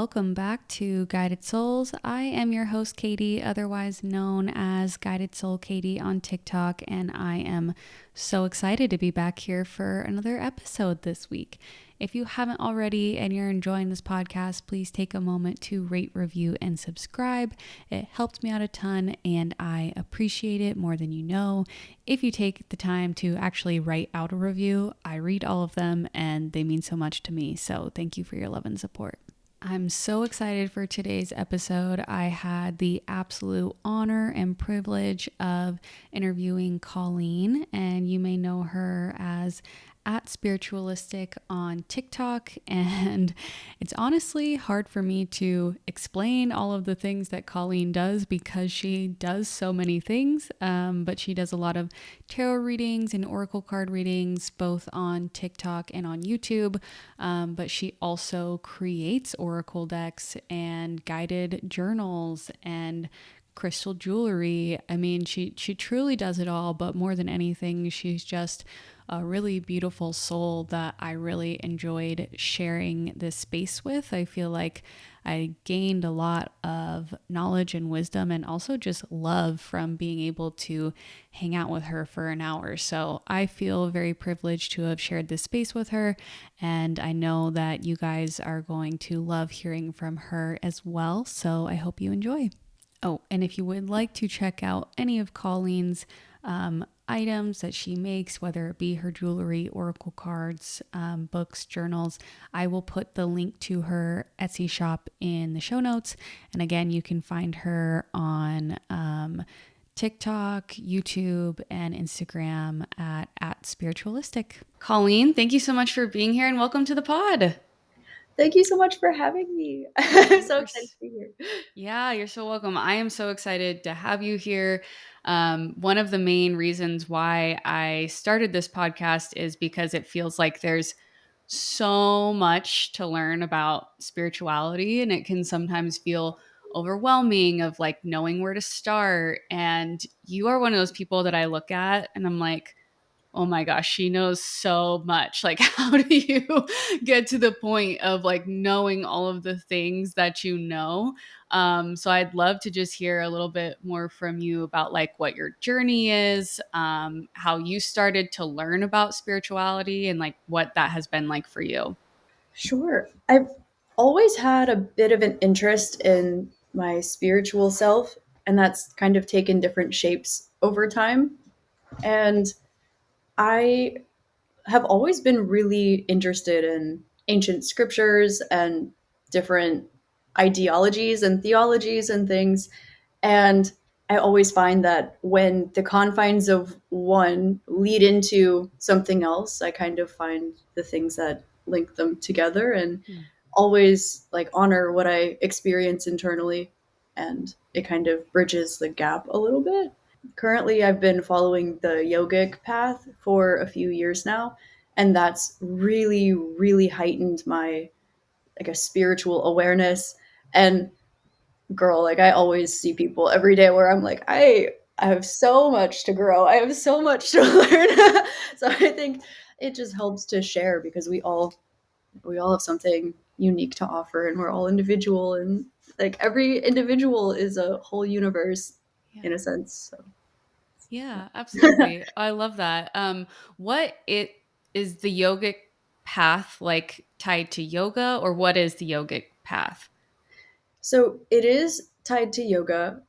welcome back to Guided Souls. I am your host, Katie, otherwise known as Guided Soul Katie on TikTok, and I am so excited to be back here for another episode this week. If you haven't already and you're enjoying this podcast, please take a moment to rate, review, and subscribe. It helped me out a ton, and I appreciate it more than you know. If you take the time to actually write out a review, I read all of them, and they mean so much to me. So thank you for your love and support. I'm so excited for today's episode. I had the absolute honor and privilege of interviewing Colleen, and you may know her as at Spiritualistic on TikTok, and it's honestly hard for me to explain all of the things that Colleen does because she does so many things, but she does a lot of tarot readings and oracle card readings both on TikTok and on YouTube, but she also creates oracle decks and guided journals and crystal jewelry. I mean, she truly does it all, but more than anything, she's just a really beautiful soul that I really enjoyed sharing this space with. I feel like I gained a lot of knowledge and wisdom and also just love from being able to hang out with her for an hour. So I feel very privileged to have shared this space with her, and I know that you guys are going to love hearing from her as well. So I hope you enjoy. Oh, and if you would like to check out any of Colleen's items that she makes, whether it be her jewelry, oracle cards, books, journals, I will put the link to her Etsy shop in the show notes. And again, you can find her on TikTok, YouTube, and Instagram at Spiritualistic. Colleen, thank you so much for being here and welcome to the pod. Thank you so much for having me. I'm so excited to be here. Yeah, you're so welcome. I am so excited to have you here. One of the main reasons why I started this podcast is because it feels like there's so much to learn about spirituality, and it can sometimes feel overwhelming of like knowing where to start. And you are one of those people that I look at and I'm like, oh my gosh, she knows so much. Like, how do you get to the point of like knowing all of the things that you know? So I'd love to just hear a little bit more from you about like what your journey is, how you started to learn about spirituality, and like what that has been like for you. Sure. I've always had a bit of an interest in my spiritual self, and that's kind of taken different shapes over time. And I have always been really interested in ancient scriptures and different ideologies and theologies and things. And I always find that when the confines of one lead into something else, I kind of find the things that link them together and always like honor what I experience internally. And it kind of bridges the gap a little bit. Currently, I've been following the yogic path for a few years now, and that's really, really heightened my like a spiritual awareness. And girl, like I always see people every day where I'm like, I have so much to grow. I have so much to learn. So I think it just helps to share because we all have something unique to offer and we're all individual and like every individual is a whole universe in a sense. So Yeah, absolutely. I love that. What it is the yogic path like tied to yoga, or what is the yogic path? So it is tied to yoga.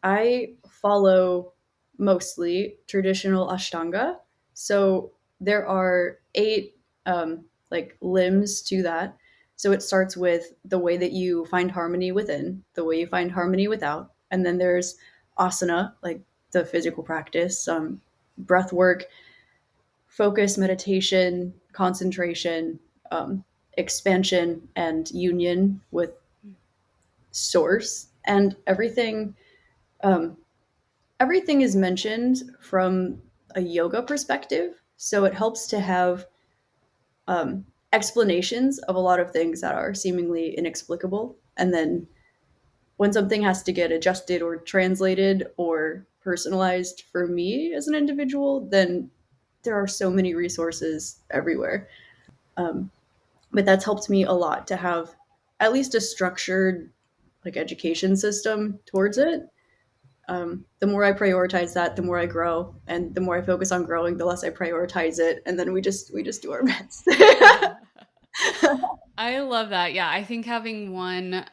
I follow mostly traditional Ashtanga. So there are eight like limbs to that. So it starts with the way that you find harmony within, the way you find harmony without, and then there's asana, like the physical practice, breath work, focus, meditation, concentration, expansion, and union with source, and um, everything is mentioned from a yoga perspective, so it helps to have explanations of a lot of things that are seemingly inexplicable, and then when something has to get adjusted or translated or personalized for me as an individual, then there are so many resources everywhere. But that's helped me a lot to have at least a structured like education system towards it. The more I prioritize that, the more I grow, and the more I focus on growing, the less I prioritize it, and then we just do our best. I love that. Yeah, I think having one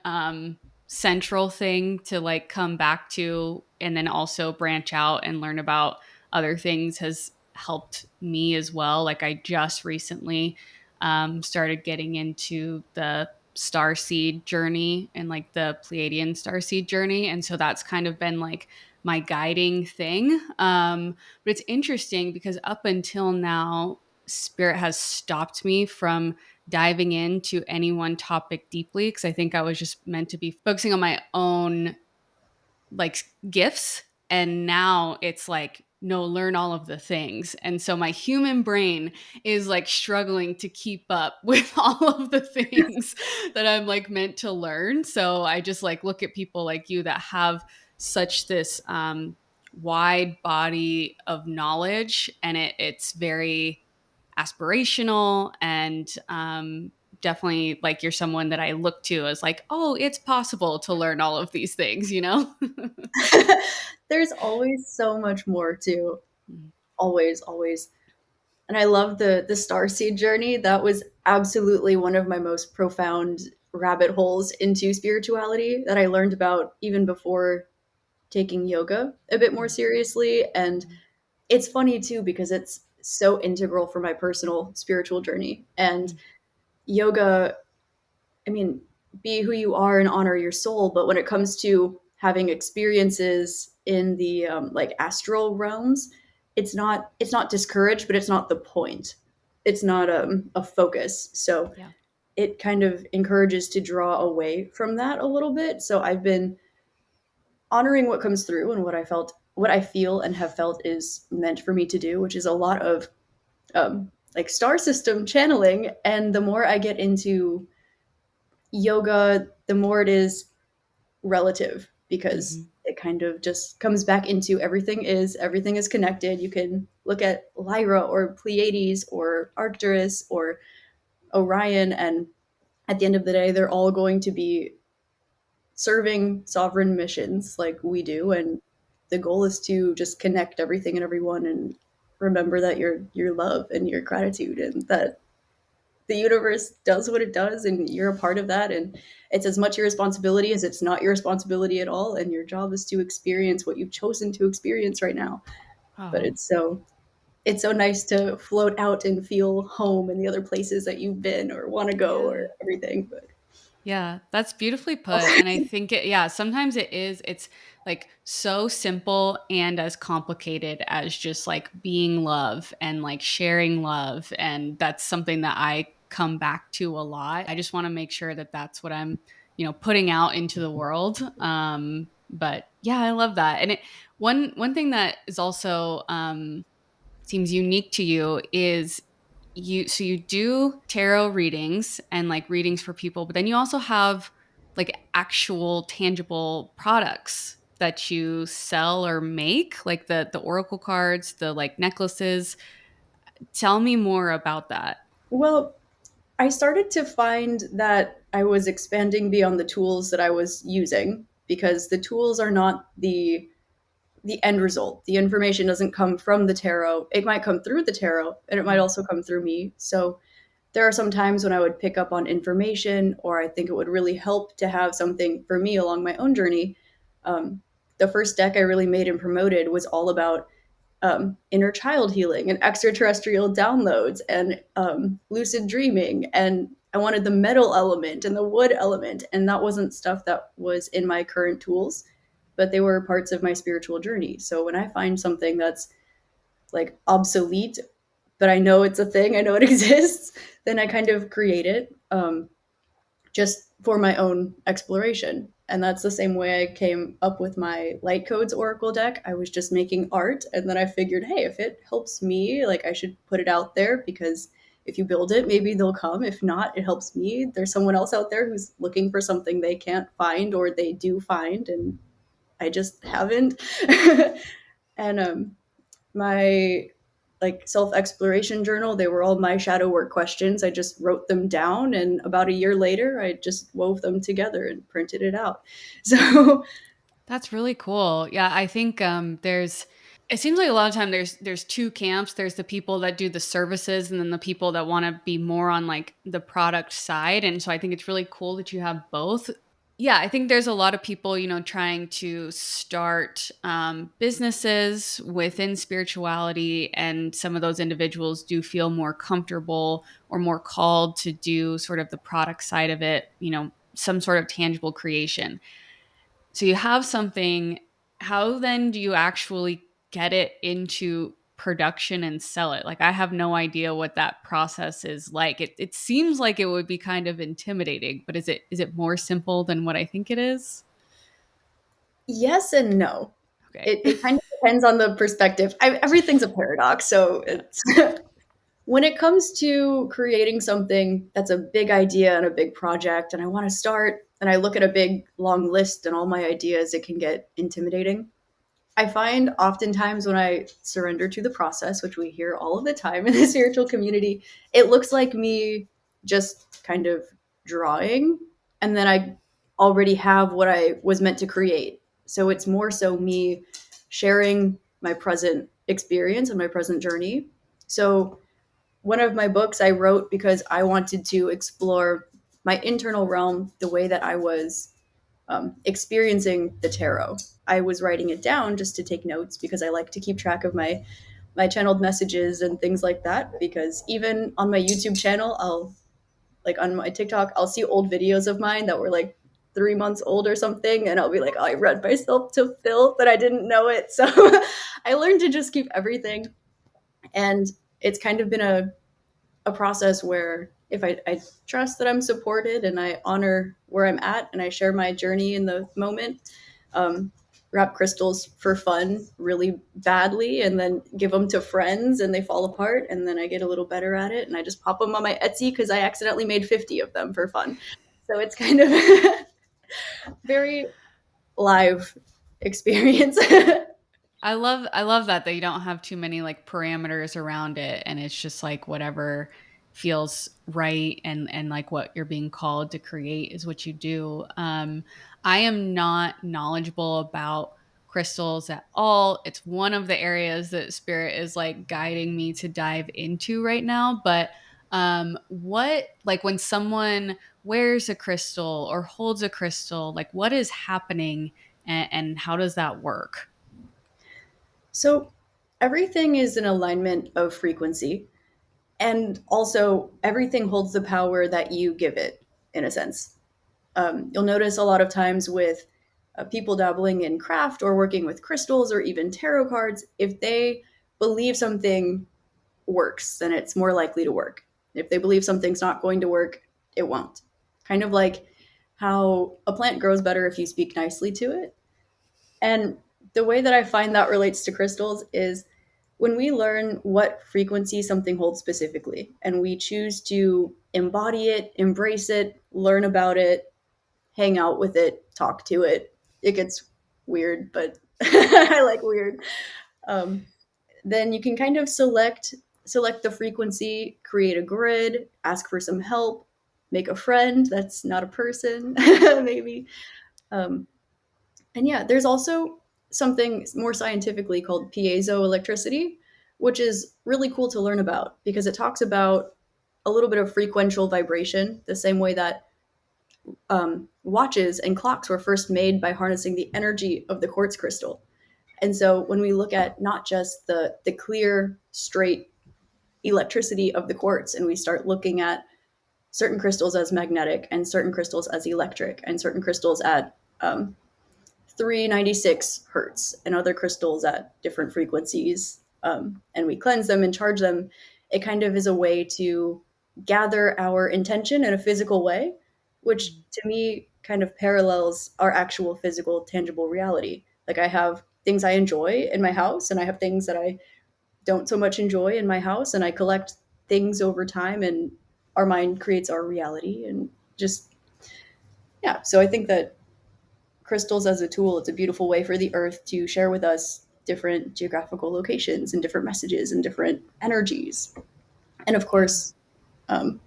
central thing to like come back to and then also branch out and learn about other things has helped me as well. Like I just recently started getting into the star seed journey and like the Pleiadian star seed journey. And so that's kind of been like my guiding thing. But it's interesting because up until now, Spirit has stopped me from diving into any one topic deeply because I think I was just meant to be focusing on my own like gifts. And now it's like, no, learn all of the things. And so my human brain is like struggling to keep up with all of the things that I'm like meant to learn. So I just like look at people like you that have such this wide body of knowledge, and it's very aspirational and definitely like you're someone that I look to as like, oh, it's possible to learn all of these things, you know? There's always so much more to always, always. And I love the starseed journey. That was absolutely one of my most profound rabbit holes into spirituality that I learned about even before taking yoga a bit more seriously. And it's funny too because it's so integral for my personal spiritual journey. And yoga, I mean, be who you are and honor your soul. But when it comes to having experiences in the like astral realms, it's not discouraged, but it's not the point. It's not a focus. So Yeah. it kind of encourages to draw away from that a little bit. So I've been honoring what comes through and what I feel and have felt is meant for me to do, which is a lot of like star system channeling. And the more I get into yoga, the more it is relative because Mm-hmm. it kind of just comes back into everything is connected. You can look at Lyra or Pleiades or Arcturus or Orion, and at the end of the day, they're all going to be serving sovereign missions like we do, and the goal is to just connect everything and everyone and remember that your love and your gratitude and that the universe does what it does and you're a part of that, and it's as much your responsibility as it's not your responsibility at all, and your job is to experience what you've chosen to experience right now. But Oh, it's so nice to float out and feel home in the other places that you've been or want to go yeah. or everything. But Yeah, that's beautifully put. And I think yeah, sometimes it's like so simple and as complicated as just like being love and like sharing love. And that's something that I come back to a lot. I just want to make sure that that's what I'm, putting out into the world. But yeah, I love that. And one thing that is also, seems unique to you is you do tarot readings and like readings for people, but then you also have like actual tangible products that you sell or make, like the oracle cards, the like necklaces. Tell me more about that. well, I started to find that I was expanding beyond the tools that I was using because the tools are not the end result. The information doesn't come from the tarot. It might come through the tarot and it might also come through me. So there are some times when I would pick up on information or I think it would really help to have something for me along my own journey. Um, the first deck I really made and promoted was all about inner child healing and extraterrestrial downloads and lucid dreaming. And I wanted the metal element and the wood element. And that wasn't stuff that was in my current tools, but they were parts of my spiritual journey. So when I find something that's like obsolete, but I know it's a thing, I know it exists, then I kind of create it just for my own exploration. And that's the same way I came up with my Light Codes Oracle deck. I was just making art, and then I figured, hey, if it helps me, like I should put it out there because if you build it, maybe they'll come. If not, it helps me. There's someone else out there who's looking for something they can't find or they do find, and I just haven't. And my like self exploration journal. They were all my shadow work questions. I just wrote them down, and about a year later, I just wove them together and printed it out. So, That's really cool. Yeah, I think there's it seems like a lot of time there's two camps. There's the people that do the services and then the people that want to be more on like the product side. And so I think it's really cool that you have both. Yeah, I think there's a lot of people, trying to start businesses within spirituality, and some of those individuals do feel more comfortable or more called to do sort of the product side of it, some sort of tangible creation. So you have something. How then do you actually get it into production and sell it? Like, I have no idea what that process is like. It seems like it would be kind of intimidating, but is it more simple than what I think it is? yes and no. Okay. It kind of depends on the perspective. Everything's a paradox. So, it's when it comes to creating something that's a big idea and a big project, and I want to start, and I look at a big long list and all my ideas, it can get intimidating. I find oftentimes when I surrender to the process, which we hear all of the time in the spiritual community, it looks like me just kind of drawing, and then I already have what I was meant to create. So it's more so me sharing my present experience and my present journey. So one of my books I wrote because I wanted to explore my internal realm, the way that I was experiencing the tarot. I was writing it down just to take notes because I like to keep track of my channeled messages and things like that. Because even on my YouTube channel, I'll like on my TikTok, I'll see old videos of mine that were like 3 months old or something, and I'll be like, oh, I read myself to filth, but I didn't know it. So I learned to just keep everything, and it's kind of been a process where if I trust that I'm supported and I honor where I'm at and I share my journey in the moment, um, wrap crystals for fun really badly and then give them to friends and they fall apart and then I get a little better at it and I just pop them on my Etsy because I accidentally made 50 of them for fun. So it's kind of very live experience. I love that you don't have too many like parameters around it, and it's just like whatever feels right, and like what you're being called to create is what you do. I am not knowledgeable about crystals at all. It's one of the areas that spirit is like guiding me to dive into right now. But what, like, when someone wears a crystal or holds a crystal, like, what is happening, and how does that work? So everything is an alignment of frequency. And also, everything holds the power that you give it, in a sense. You'll notice a lot of times with people dabbling in craft or working with crystals or even tarot cards, if they believe something works, then it's more likely to work. If they believe something's not going to work, it won't. Kind of like how a plant grows better if you speak nicely to it. And the way that I find that relates to crystals is when we learn what frequency something holds specifically and we choose to embody it, embrace it, learn about it, hang out with it, talk to it, it gets weird, but I like weird. Um, then you can kind of select the frequency, create a grid, ask for some help, make a friend that's not a person, maybe. Um, and yeah, there's also something more scientifically called piezoelectricity, which is really cool to learn about because it talks about a little bit of frequential vibration, the same way that watches and clocks were first made by harnessing the energy of the quartz crystal. And so when we look at not just the clear, straight electricity of the quartz, and we start looking at certain crystals as magnetic and certain crystals as electric and certain crystals at 396 hertz and other crystals at different frequencies, and we cleanse them and charge them, it kind of is a way to gather our intention in a physical way, which to me kind of parallels our actual physical, tangible reality. Like I have things I enjoy in my house, and I have things that I don't so much enjoy in my house, and I collect things over time, and our mind creates our reality. And just, yeah. So I think that crystals as a tool, it's a beautiful way for the earth to share with us different geographical locations and different messages and different energies. And of Yeah. course, um,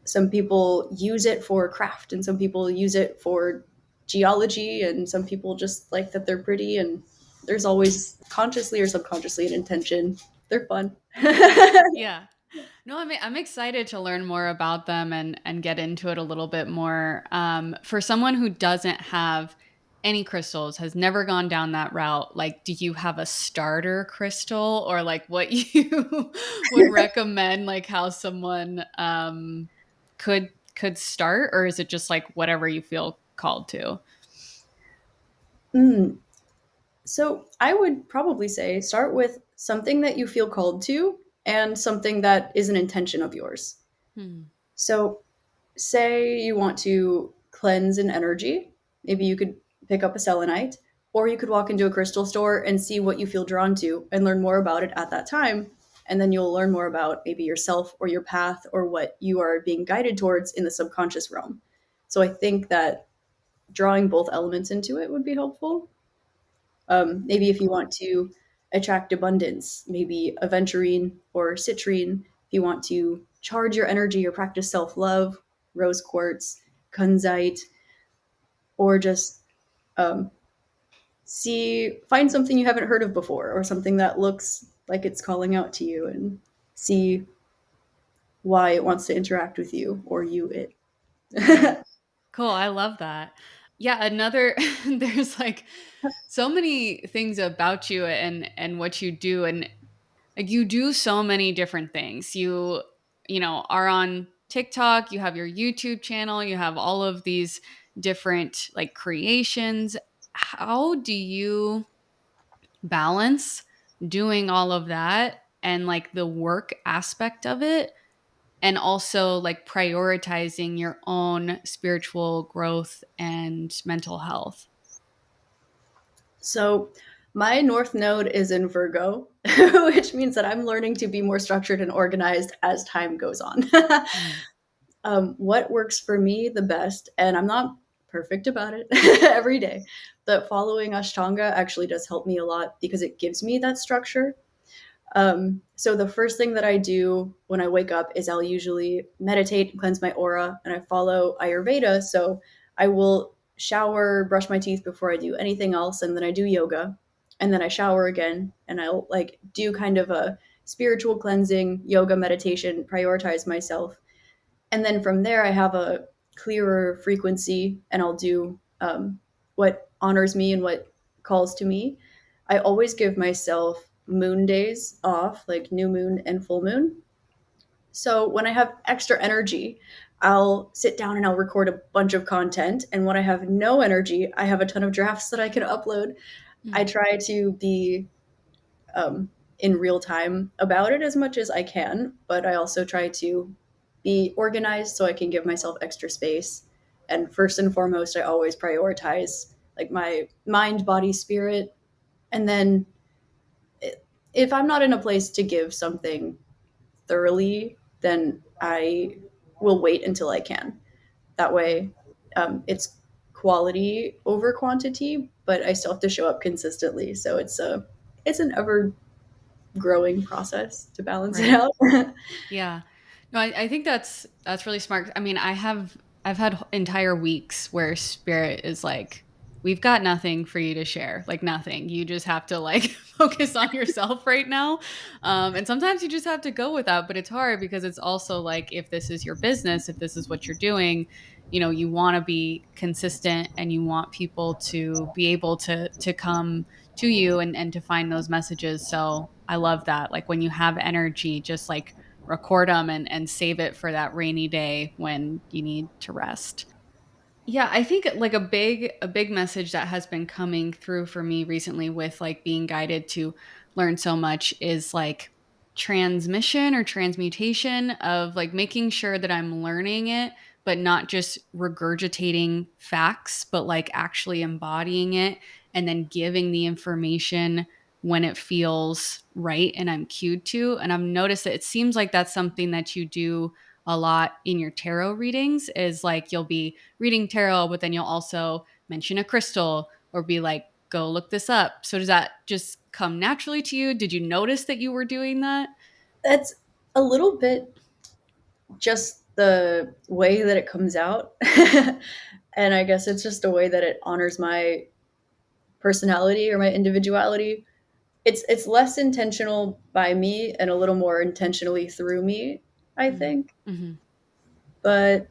some people use it for craft and some people use it for geology and some people just like that they're pretty, and there's always consciously or subconsciously an intention. They're fun. Yeah. No, I'm excited to learn more about them and get into it a little bit more. For someone who doesn't have any crystals, has never gone down that route, like, do you have a starter crystal, or like what you would recommend, like how someone could start, or is it just like whatever you feel called to? Mm. So I would probably say start with something that you feel called to and something that is an intention of yours. Hmm. So say you want to cleanse an energy, maybe you could pick up a selenite, or you could walk into a crystal store and see what you feel drawn to and learn more about it at that time. And then you'll learn more about maybe yourself or your path or what you are being guided towards in the subconscious realm. So I think that drawing both elements into it would be helpful. Maybe if you want to attract abundance, maybe aventurine or citrine. If you want to charge your energy or practice self love, rose quartz, kunzite, or just um, find something you haven't heard of before or something that looks like it's calling out to you and see why it wants to interact with you or you Yeah. it. Cool. I love that. Yeah, another there's like so many things about you and what you do, and like you do so many different things. You are on TikTok, you have your YouTube channel, you have all of these different like creations. How do you balance doing all of that and like the work aspect of it, and also like prioritizing your own spiritual growth and mental health? So my North Node is in Virgo, which means that I'm learning to be more structured and organized as time goes on. Mm. What works for me the best, and I'm not perfect about it every day, but following Ashtanga actually does help me a lot because it gives me that structure. So the first thing that I do when I wake up is I'll usually meditate and cleanse my aura, and I follow Ayurveda. So I will shower, brush my teeth before I do anything else, and then I do yoga, and then I shower again, and I'll like do kind of a spiritual cleansing, yoga, meditation, prioritize myself, and then from there I have a clearer frequency, and I'll do what honors me and what calls to me. I always give myself moon days off, like new moon and full moon. So when I have extra energy, I'll sit down and I'll record a bunch of content, and when I have no energy, I have a ton of drafts that I can upload. I Mm. try to be in real time about it as much as I can, but I also try to be organized so I can give myself extra space. And first and foremost, I always prioritize like my mind, body, spirit. And then if I'm not in a place to give something thoroughly, then I will wait until I can. That way, it's quality over quantity, but I still have to show up consistently. So it's an ever growing process to balance it Right. out. Yeah. No, I think that's really smart. I mean, I've had entire weeks where spirit is like, we've got nothing for you to share, like nothing. You just have to like focus on yourself right now. And sometimes you just have to go with that, but it's hard because it's also like, if this is your business, if this is what you're doing, you want to be consistent and you want people to be able to come to you and to find those messages. So I love that. Like when you have energy, just like record them and save it for that rainy day when you need to rest. Yeah, I think like a big message that has been coming through for me recently with like being guided to learn so much is like transmission or transmutation of like making sure that I'm learning it, but not just regurgitating facts, but like actually embodying it and then giving the information when it feels right and I'm cued to. And I've noticed that it seems like that's something that you do a lot in your tarot readings, is like you'll be reading tarot, but then you'll also mention a crystal or be like go look this up. So does that just come naturally to you? Did you notice that you were doing that? That's a little bit just the way that it comes out. And I guess it's just a way that it honors my personality or my individuality. It's less intentional by me and a little more intentionally through me, I think. Mm-hmm. But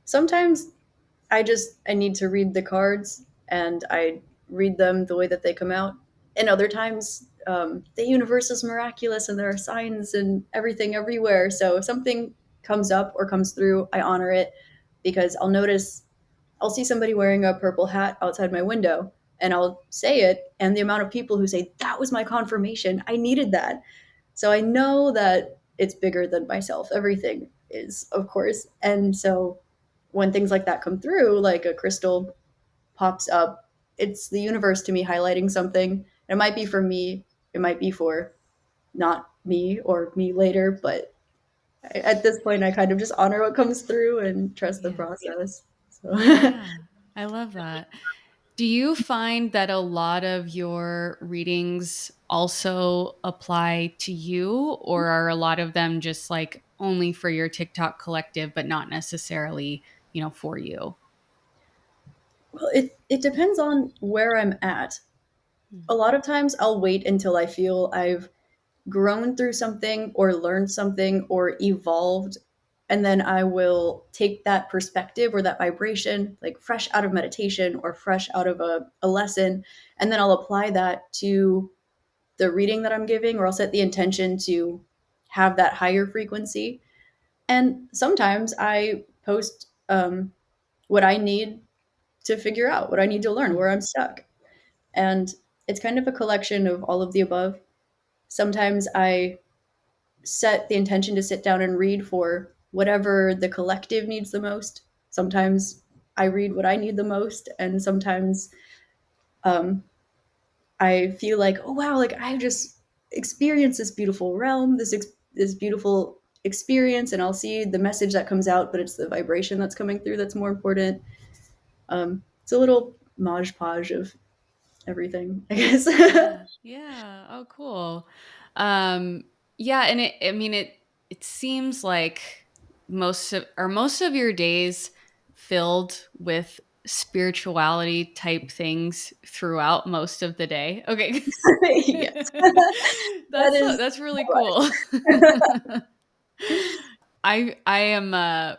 sometimes I need to read the cards and I read them the way that they come out. And other times, the universe is miraculous and there are signs and everything everywhere. So if something comes up or comes through, I honor it because I'll see somebody wearing a purple hat outside my window and I'll say it. And the amount of people who say, that was my confirmation, I needed that. So I know that it's bigger than myself. Everything is, of course. And so when things like that come through, like a crystal pops up, it's the universe to me highlighting something. It might be for me, it might be for not me or me later, but at this point, I kind of just honor what comes through and trust the Yeah. process. So Yeah. I love that. Do you find that a lot of your readings also apply to you, or are a lot of them just like only for your TikTok collective, but not necessarily, for you? well, it depends on where I'm at. A lot of times I'll wait until I feel I've grown through something or learned something or evolved. And then I will take that perspective or that vibration, like fresh out of meditation or fresh out of a lesson, and then I'll apply that to the reading that I'm giving, or I'll set the intention to have that higher frequency. And sometimes I post what I need to figure out, what I need to learn, where I'm stuck. And it's kind of a collection of all of the above. Sometimes I set the intention to sit down and read for whatever the collective needs the most. Sometimes I read what I need the most, and sometimes um, I feel like, oh wow, like I just experienced this beautiful realm, this beautiful experience, and I'll see the message that comes out, but it's the vibration that's coming through that's more important. It's a little modge podge of everything, I guess. Yeah. Yeah. Oh, cool. Um, yeah, and it seems like most of your days filled with spirituality type things throughout most of the day. Okay. Yes, that is That's really cool. life. I am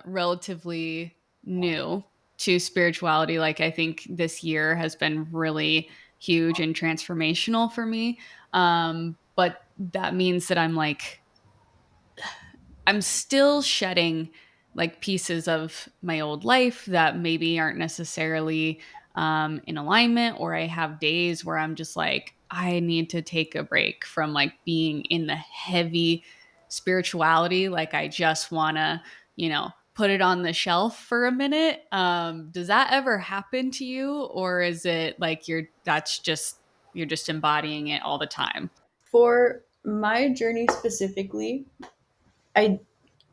relatively new to spirituality. Like I think this year has been really huge and transformational for me. But that means that I'm still shedding like pieces of my old life that maybe aren't necessarily in alignment, or I have days where I'm just like, I need to take a break from like being in the heavy spirituality. Like, I just want to, put it on the shelf for a minute. Does that ever happen to you? Or is it like you're just embodying it all the time? For my journey specifically, I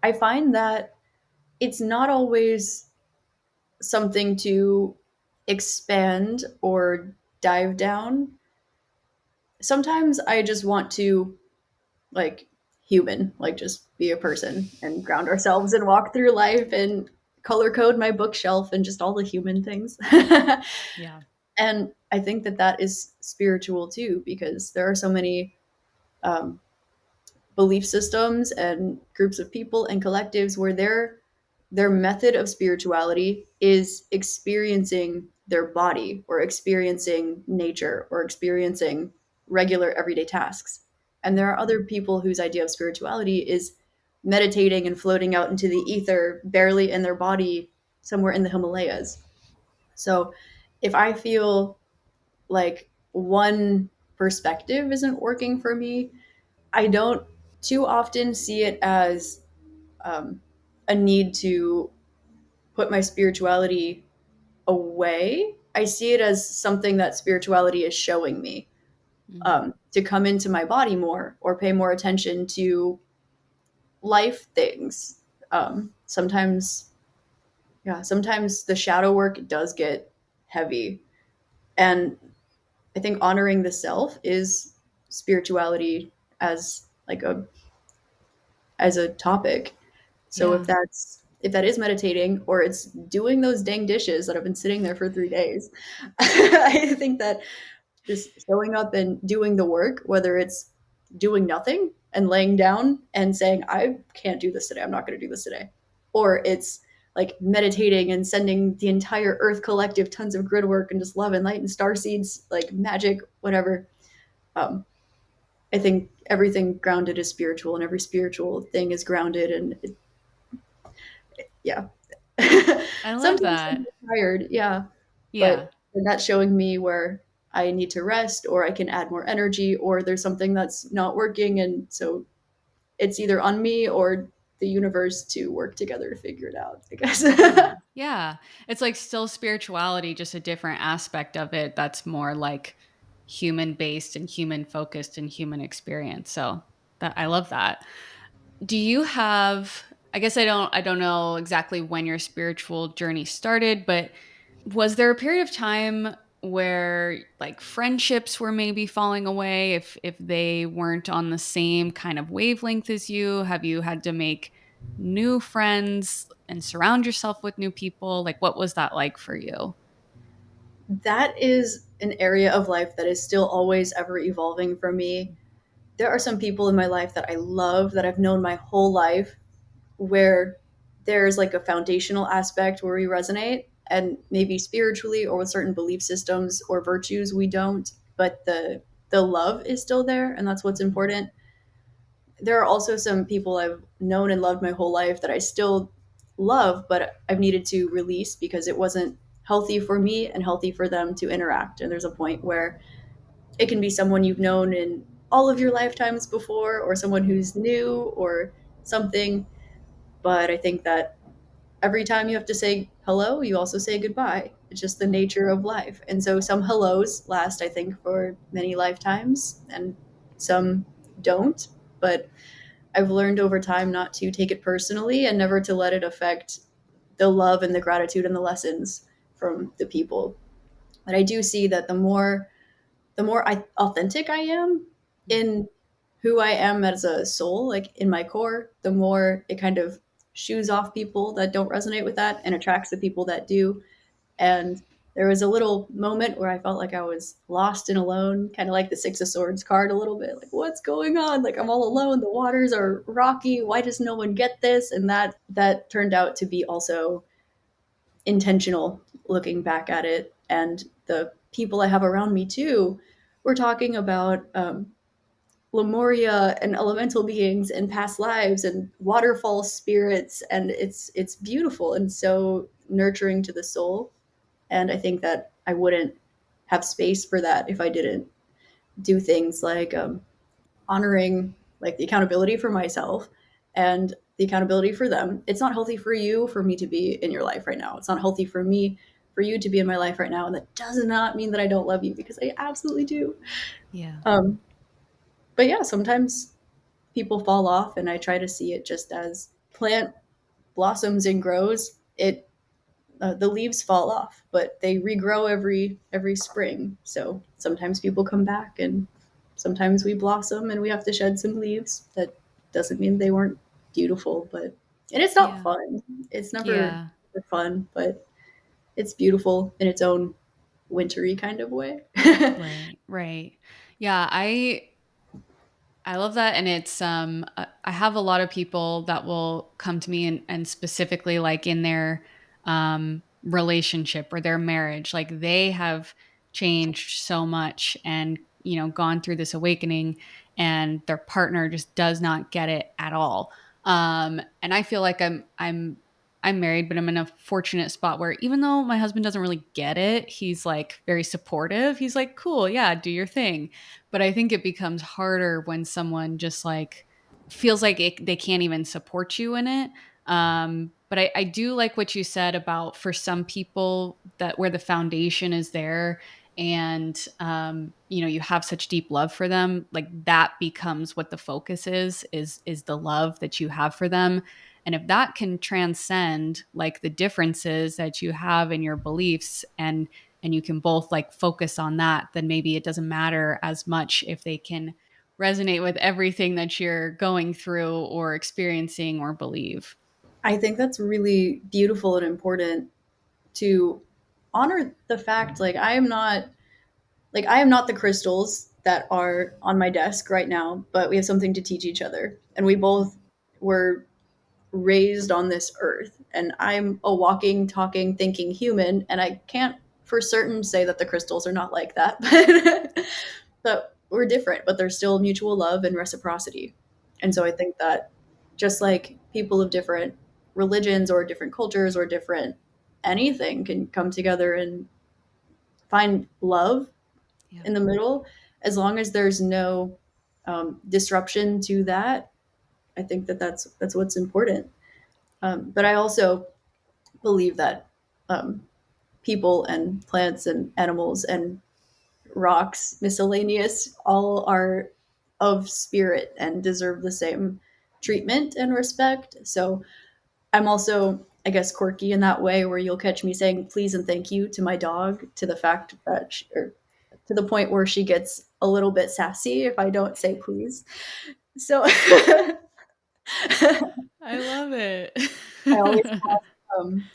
I find that it's not always something to expand or dive down. Sometimes I just want to like human, like just be a person and ground ourselves and walk through life and color code my bookshelf and just all the human things. Yeah. And I think that that is spiritual too, because there are so many um, belief systems and groups of people and collectives where their method of spirituality is experiencing their body or experiencing nature or experiencing regular everyday tasks. And there are other people whose idea of spirituality is meditating and floating out into the ether, barely in their body, somewhere in the Himalayas. So if I feel like one perspective isn't working for me, I don't too often see it as um, a need to put my spirituality away. I see it as something that spirituality is showing me, Mhm. to come into my body more or pay more attention to life things. Sometimes, yeah, sometimes the shadow work does get heavy. And I think honoring the self is spirituality as like a topic. So Yeah. if that is meditating, or it's doing those dang dishes that have been sitting there for 3 days, I think that just showing up and doing the work, whether it's doing nothing and laying down and saying, I can't do this today, I'm not going to do this today, or it's like meditating and sending the entire Earth Collective tons of grid work and just love and light and star seeds, like magic, whatever. Um, I think everything grounded is spiritual, and every spiritual thing is grounded. And yeah, I love sometimes that. I'm tired, yeah, Yeah. but that's showing me where I need to rest, or I can add more energy, or there's something that's not working. And so it's either on me or the universe to work together to figure it out, I guess. Yeah. Yeah. It's like still spirituality, just a different aspect of it that's more like human based and human focused and human experience. So that I love that. Do you have, I guess I don't know exactly when your spiritual journey started, but was there a period of time where like friendships were maybe falling away if they weren't on the same kind of wavelength as you? Have you had to make new friends and surround yourself with new people? Like what was that like for you? That is an area of life that is still always ever evolving for me. There are some people in my life that I love, that I've known my whole life, where there's like a foundational aspect where we resonate, and maybe spiritually or with certain belief systems or virtues we don't, but the love is still there, and that's what's important. There are also some people I've known and loved my whole life that I still love, but I've needed to release because it wasn't healthy for me and healthy for them to interact. And there's a point where it can be someone you've known in all of your lifetimes before, or someone who's new or something. But I think that every time you have to say hello, you also say goodbye. It's just the nature of life. And so some hellos last, I think, for many lifetimes, and some don't. But I've learned over time not to take it personally and never to let it affect the love and the gratitude and the lessons from the people. But I do see that authentic I am in who I am as a soul, like in my core, the more it kind of shoos off people that don't resonate with that and attracts the people that do. And there was a little moment where I felt like I was lost and alone, kind of like the Six of Swords card a little bit. Like, what's going on? Like, I'm all alone. The waters are rocky. Why does no one get this? And that turned out to be also intentional, looking back at it. And the people I have around me too, we're talking about Lemuria and elemental beings and past lives and waterfall spirits, and it's beautiful and so nurturing to the soul. And I think that I wouldn't have space for that if I didn't do things like honoring like the accountability for myself and the accountability for them. It's not healthy for you for me to be in your life right now. It's not healthy for me for you to be in my life right now. And that does not mean that I don't love you, because I absolutely do. Yeah. Um, but yeah, sometimes people fall off, and I try to see it just as plant blossoms and grows. It the leaves fall off, but they regrow every spring. So sometimes people come back, and sometimes we blossom, and we have to shed some leaves. That doesn't mean they weren't beautiful, but and it's not Yeah. fun. It's never Yeah. fun, but it's beautiful in its own wintry kind of way. Right. Right. Yeah, I love that. And it's, I have a lot of people that will come to me and specifically like in their, relationship or their marriage, like they have changed so much and, gone through this awakening and their partner just does not get it at all. And I feel like I'm married, but I'm in a fortunate spot where even though my husband doesn't really get it, he's like very supportive. He's like, cool, yeah, do your thing. But I think it becomes harder when someone just like feels like they can't even support you in it. But I do like what you said about for some people that where the foundation is there and you have such deep love for them, like that becomes what the focus is the love that you have for them. And if that can transcend like the differences that you have in your beliefs and and you can both like focus on that, then maybe it doesn't matter as much if they can resonate with everything that you're going through or experiencing or believe. I think that's really beautiful and important to honor the fact, I am not the crystals that are on my desk right now, but we have something to teach each other. And we both were raised on this earth. And I'm a walking, talking, thinking human. And I can't for certain say that the crystals are not like that. But we're different, but there's still mutual love and reciprocity. And so I think that just like people of different religions or different cultures or different anything can come together and find love Yeah. in the middle, as long as there's no disruption to that, I think that that's what's important. But I also believe that um, people and plants and animals and rocks, miscellaneous, all are of spirit and deserve the same treatment and respect. So I'm also, I guess, quirky in that way, where you'll catch me saying please and thank you to my dog, to the fact that or to the point where she gets a little bit sassy if I don't say please. So I love it. I always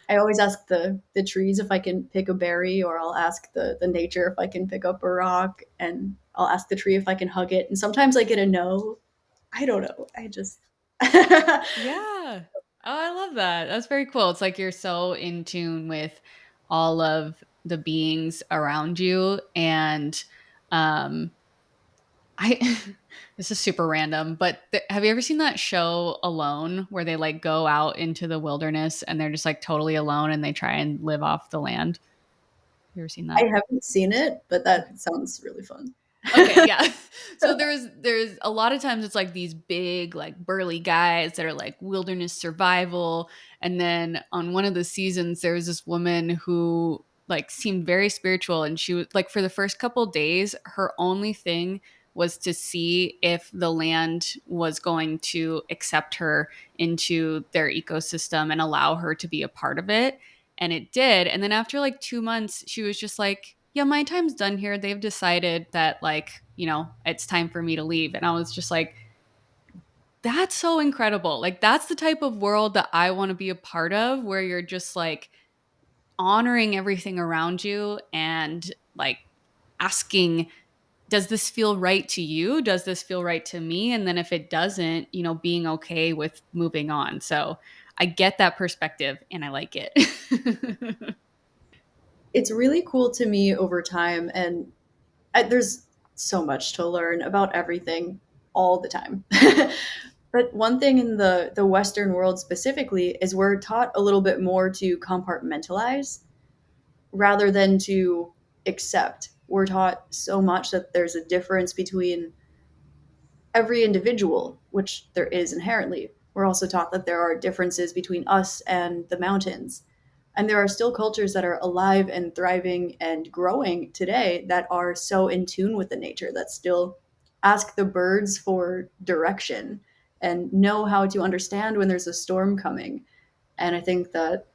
I always ask the trees if I can pick a berry, or I'll ask the nature if I can pick up a rock, and I'll ask the tree if I can hug it. And sometimes I get a no. I don't know. I just Yeah. Oh, I love that. That's very cool. It's like you're so in tune with all of the beings around you. And um I this is super random, but have you ever seen that show Alone, where they like go out into the wilderness and they're just like totally alone and they try and live off the land? You ever seen I that? haven't seen it, but Okay. that sounds really fun. Okay, yeah. So there's a lot of times it's like these big like burly guys that are like wilderness survival, and then on one of the seasons there was this woman who like seemed very spiritual, and she was like for the first couple days her only thing was to see if the land was going to accept her into their ecosystem and allow her to be a part of it, and it did. And then after like 2 months, she was just like, yeah, my time's done here. They've decided that, like, it's time for me to leave. And I was just like, that's so incredible. Like, that's the type of world that I want to be a part of, where you're just like honoring everything around you and like asking, does this feel right to you? Does this feel right to me? And then if it doesn't, being okay with moving on. So I get that perspective and I like it. It's really cool to me over time, and there's so much to learn about everything all the time. But one thing in the Western world specifically is we're taught a little bit more to compartmentalize rather than to accept. We're taught so much that there's a difference between every individual, which there is inherently. We're also taught that there are differences between us and the mountains. And there are still cultures that are alive and thriving and growing today that are so in tune with the nature, that still ask the birds for direction and know how to understand when there's a storm coming. And I think that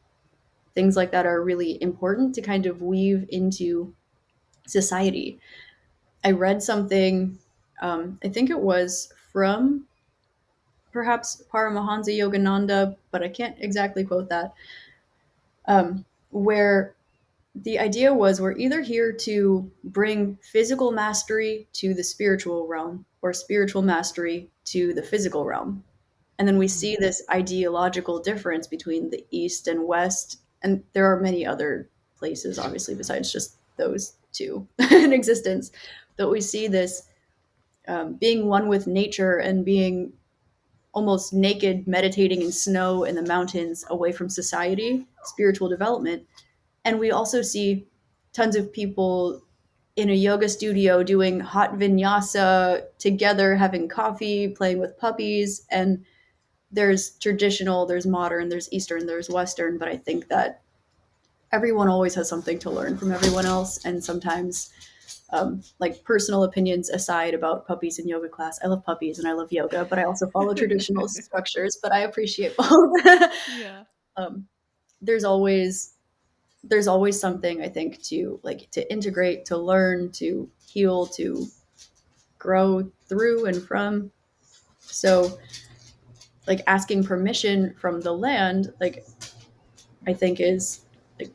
things like that are really important to kind of weave into society. I read something, I think it was from perhaps Paramahansa Yogananda, but I can't exactly quote that, where the idea was we're either here to bring physical mastery to the spiritual realm or spiritual mastery to the physical realm. And then we see this ideological difference between the East and West. And there are many other places, obviously, besides just those two in existence. But we see this being one with nature and being almost naked, meditating in snow in the mountains away from society, spiritual development. And we also see tons of people in a yoga studio doing hot vinyasa together, having coffee, playing with puppies. And there's traditional, there's modern, there's Eastern, there's Western. But I think that everyone always has something to learn from everyone else. And sometimes, like personal opinions aside about puppies in yoga class, I love puppies and I love yoga, but I also follow traditional structures, but I appreciate both. Yeah. um, there's always there's always something, I think, to like to integrate, to learn, to heal, to grow through and from. So like asking permission from the land, like I think is like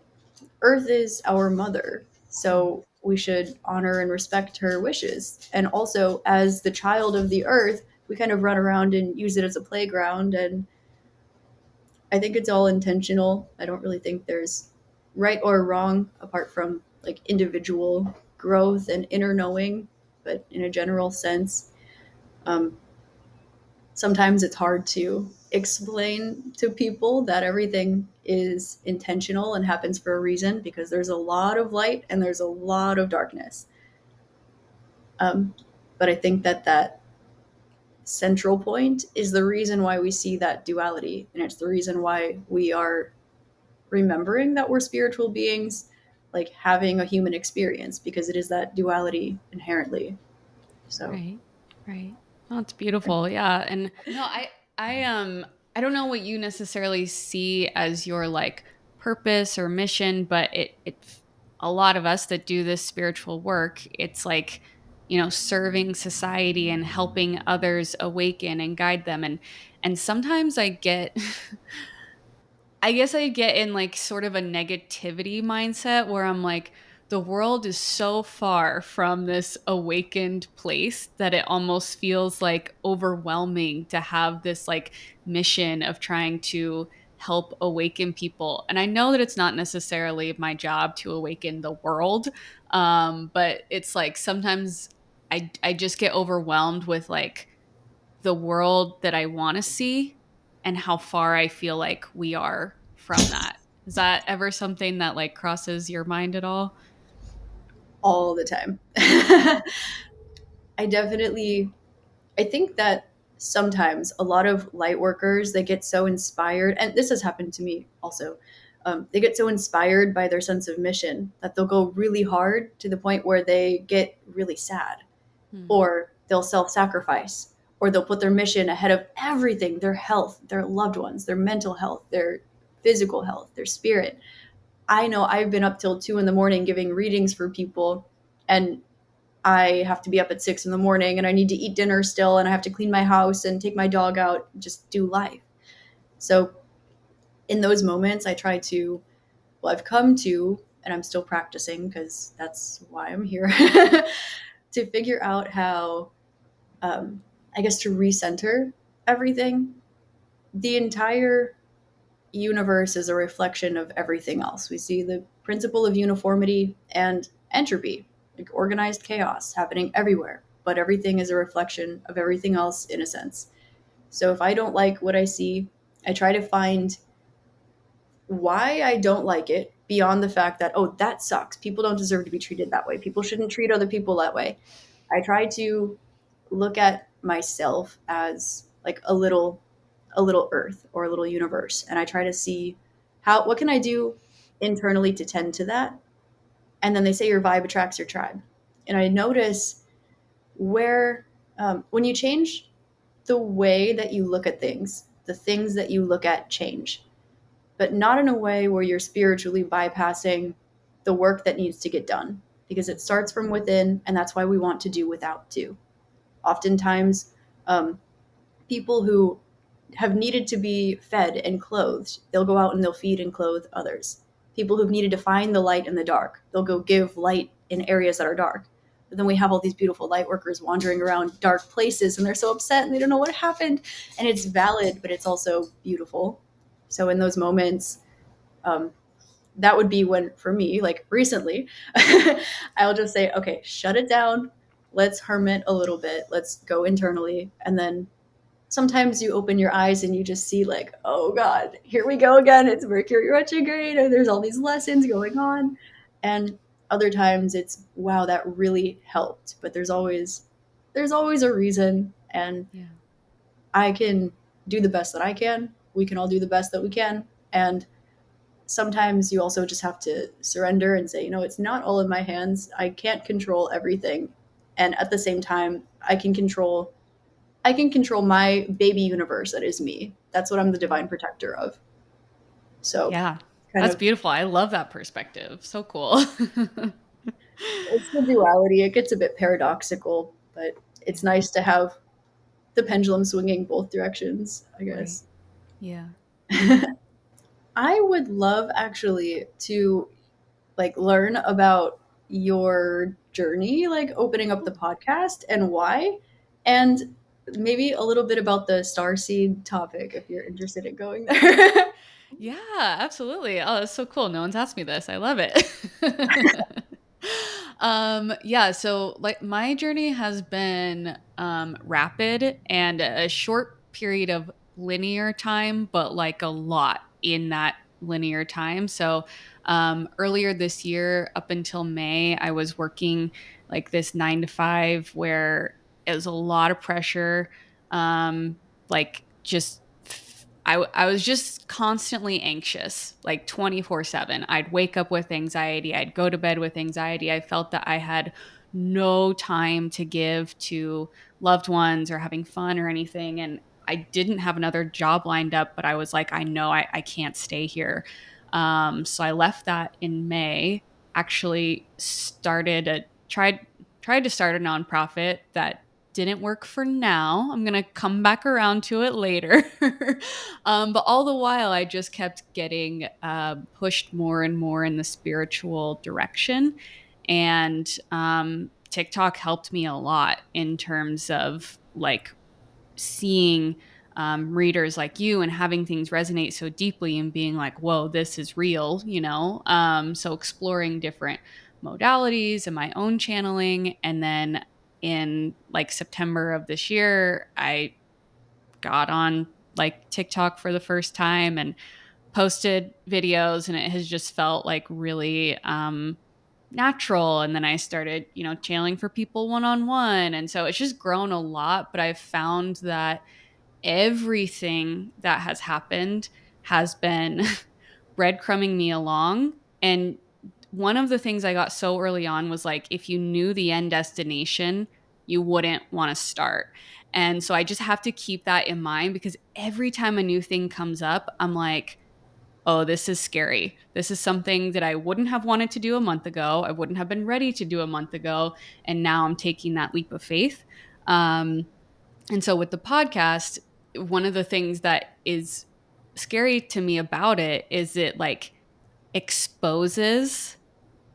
Earth is our mother. Mm. So we should honor and respect her wishes. And also as the child of the earth, we kind of run around and use it as a playground, and I think it's all intentional. I don't really think there's right or wrong apart from like individual growth and inner knowing, but in a general sense, um, sometimes it's hard to explain to people that everything is intentional and happens for a reason because there's a lot of light and there's a lot of darkness. Um, but I think that that central point is the reason why we see that duality, and it's the reason why we are remembering that we're spiritual beings, like having a human experience, because it is that duality inherently. So, Right. Right. Oh, it's beautiful. Yeah. And no, I don't know what you necessarily see as your like purpose or mission, but a lot of us that do this spiritual work, it's like, serving society and helping others awaken and guide them. And sometimes I guess I get in like sort of a negativity mindset where I'm like, the world is so far from this awakened place that it almost feels like overwhelming to have this like mission of trying to help awaken people. And I know that it's not necessarily my job to awaken the world, but it's like sometimes I just get overwhelmed with like the world that I want to see and how far I feel like we are from that. Is that ever something that like crosses your mind at all? all the time. I definitely, I think that sometimes a lot of light workers, they get so inspired, and this has happened to me also. They get so inspired by their sense of mission that they'll go really hard to the point where they get really sad, Hmm. or they'll self sacrifice, or they'll put their mission ahead of everything, their health, their loved ones, their mental health, their physical health, their spirit. I know I've been up till 2 in the morning giving readings for people, and I have to be up at 6 in the morning and I need to eat dinner still and I have to clean my house and take my dog out, just do life. So in those moments, I try to, well, I've come to, and I'm still practicing because that's why I'm here, to figure out how, I guess, to recenter everything. The entire universe is a reflection of everything else. We see the principle of uniformity and entropy, like organized chaos happening everywhere, but everything is a reflection of everything else in a sense. So if I don't like what I see, I try to find why I don't like it beyond the fact that, oh, that sucks. People don't deserve to be treated that way. People shouldn't treat other people that way. I try to look at myself as like a little earth or a little universe, and I try to see how what can I do internally to tend to that. And then they say your vibe attracts your tribe, and I notice where when you change the way that you look at things, the things that you look at change, but not in a way where you're spiritually bypassing the work that needs to get done, because it starts from within, and that's why we want to do without too. Oftentimes, um, people who have needed to be fed and clothed, they'll go out and they'll feed and clothe others. People who've needed to find the light in the dark, they'll go give light in areas that are dark. But then we have all these beautiful light workers wandering around dark places and they're so upset and they don't know what happened. And it's valid, but it's also beautiful. So in those moments, um, that would be when, for me, like recently, I'll just say, okay, shut it down. Let's hermit a little bit. Let's go internally. And then sometimes you open your eyes and you just see like, oh god, here we go again, it's Mercury retrograde and there's all these lessons going on. And other times it's, wow, that really helped, but there's always a reason, and Yeah. I can do the best that I can, we can all do the best that we can. And sometimes you also just have to surrender and say, it's not all in my hands, I can't control everything, and at the same time I can control my baby universe that is me. That's what I'm the divine protector of. So Yeah. kind That's of, beautiful. I love that perspective. So cool. it's the duality. It gets a bit paradoxical, but Yeah. it's nice to have the pendulum swinging both directions, I Right. guess. Yeah. I would love actually to like learn about your journey, like opening up the podcast and why, and maybe a little bit about the starseed topic if you're interested in going there. Yeah, absolutely. Oh, that's so cool. No one's asked me this. I love it. Yeah, so like my journey has been rapid and a short period of linear time, but like a lot in that linear time. So earlier this year, up until May, I was working like this 9 to 5 where it was a lot of pressure. Like just I was just constantly anxious, like 24/7. I'd wake up with anxiety. I'd go to bed with anxiety. I felt that I had no time to give to loved ones or having fun or anything. And I didn't have another job lined up, but I was like, I know I can't stay here. So I left that in May, actually tried to start a nonprofit that didn't work for now. I'm going to come back around to it later. But all the while, I just kept getting pushed more and more in the spiritual direction. And TikTok helped me a lot in terms of like seeing readers like you and having things resonate so deeply and being like, whoa, this is real, you know? So exploring different modalities and my own channeling. And then in like September of this year, I got on like TikTok for the first time and posted videos, and it has just felt like really natural. And then I started, you know, channeling for people one on one. And so it's just grown a lot. But I've found that everything that has happened has been breadcrumbing me along. And one of the things I got so early on was like, if you knew the end destination, you wouldn't want to start. And so I just have to keep that in mind because every time a new thing comes up, I'm like, oh, this is scary. This is something that I wouldn't have wanted to do a month ago. I wouldn't have been ready to do a month ago. And now I'm taking that leap of faith. Um, and so with the podcast, one of the things that is scary to me about it is it like exposes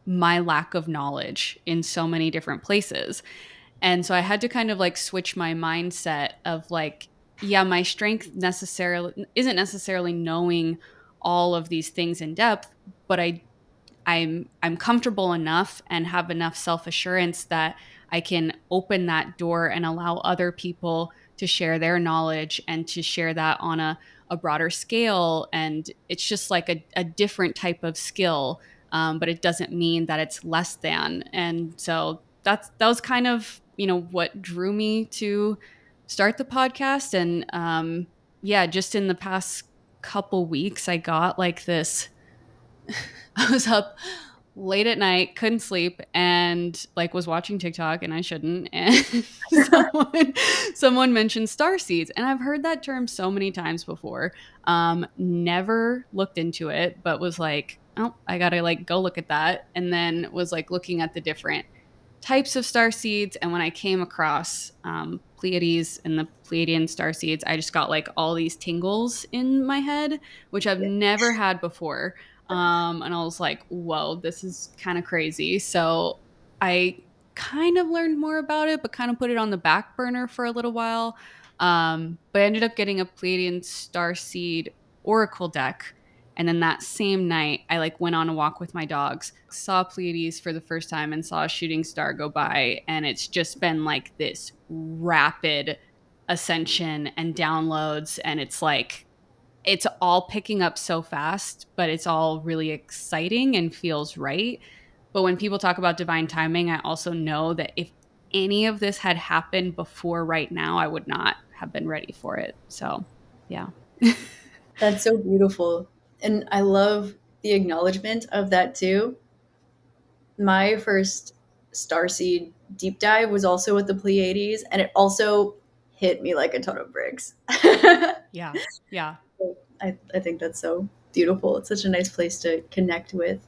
my lack of knowledge in so many different places. And so I had to kind of like switch my mindset of like, yeah, my strength necessarily isn't necessarily knowing all of these things in depth, but I'm comfortable enough and have enough self-assurance that I can open that door and allow other people to share their knowledge and to share that on a broader scale. And it's just like a different type of skill, but it doesn't mean that it's less than. And so that was kind of, you know, what drew me to start the podcast. And yeah, just in the past couple weeks, I got like this I was up late at night, couldn't sleep, and like was watching TikTok, and I shouldn't. And someone mentioned star seeds, and I've heard that term so many times before. Never looked into it, but was like, oh, I gotta like go look at that, and then was like looking at the different types of star seeds. And when I came across Pleiades and the Pleiadian star seeds, I just got like all these tingles in my head, which I've never had before. And I was like, whoa, this is kind of crazy. So I kind of learned more about it, but kind of put it on the back burner for a little while. But I ended up getting a Pleiadian star seed oracle deck. And then that same night, I like went on a walk with my dogs, saw Pleiades for the first time and saw a shooting star go by. And it's just been like this rapid ascension and downloads. And it's like, it's all picking up so fast, but it's all really exciting and feels right. But when people talk about divine timing, I also know that if any of this had happened before right now, I would not have been ready for it. So, yeah. That's so beautiful. And I love the acknowledgement of that too. My first starseed deep dive was also with the Pleiades, and it also hit me like a ton of bricks. Yeah. Yeah. I think that's so. beautiful. It's such a nice place to connect with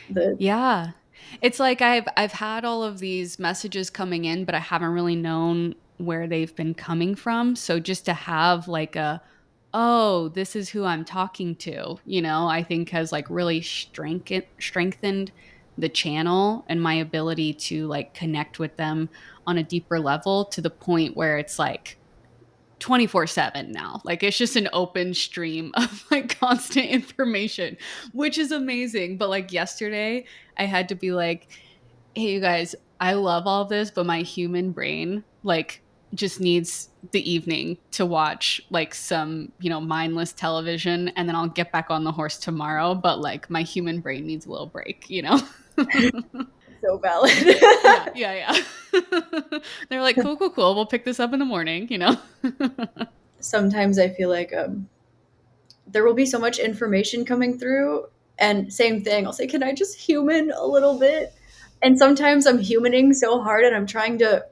the Yeah. It's like I've had all of these messages coming in, but I haven't really known where they've been coming from. So just to have like a, oh, this is who I'm talking to, I think has like really strengthened the channel and my ability to like connect with them on a deeper level, to the point where it's like 24/7 now. Like it's just an open stream of like constant information, which is amazing. But like yesterday, I had to be like, hey, you guys, I love all this, but my human brain like just needs the evening to watch like some, mindless television, and then I'll get back on the horse tomorrow. But like my human brain needs a little break? so valid. Yeah, yeah, yeah. They're like, cool, cool, cool. We'll pick this up in the morning? Sometimes I feel like there will be so much information coming through, and same thing, I'll say, can I just human a little bit? And sometimes I'm humaning so hard and I'm trying to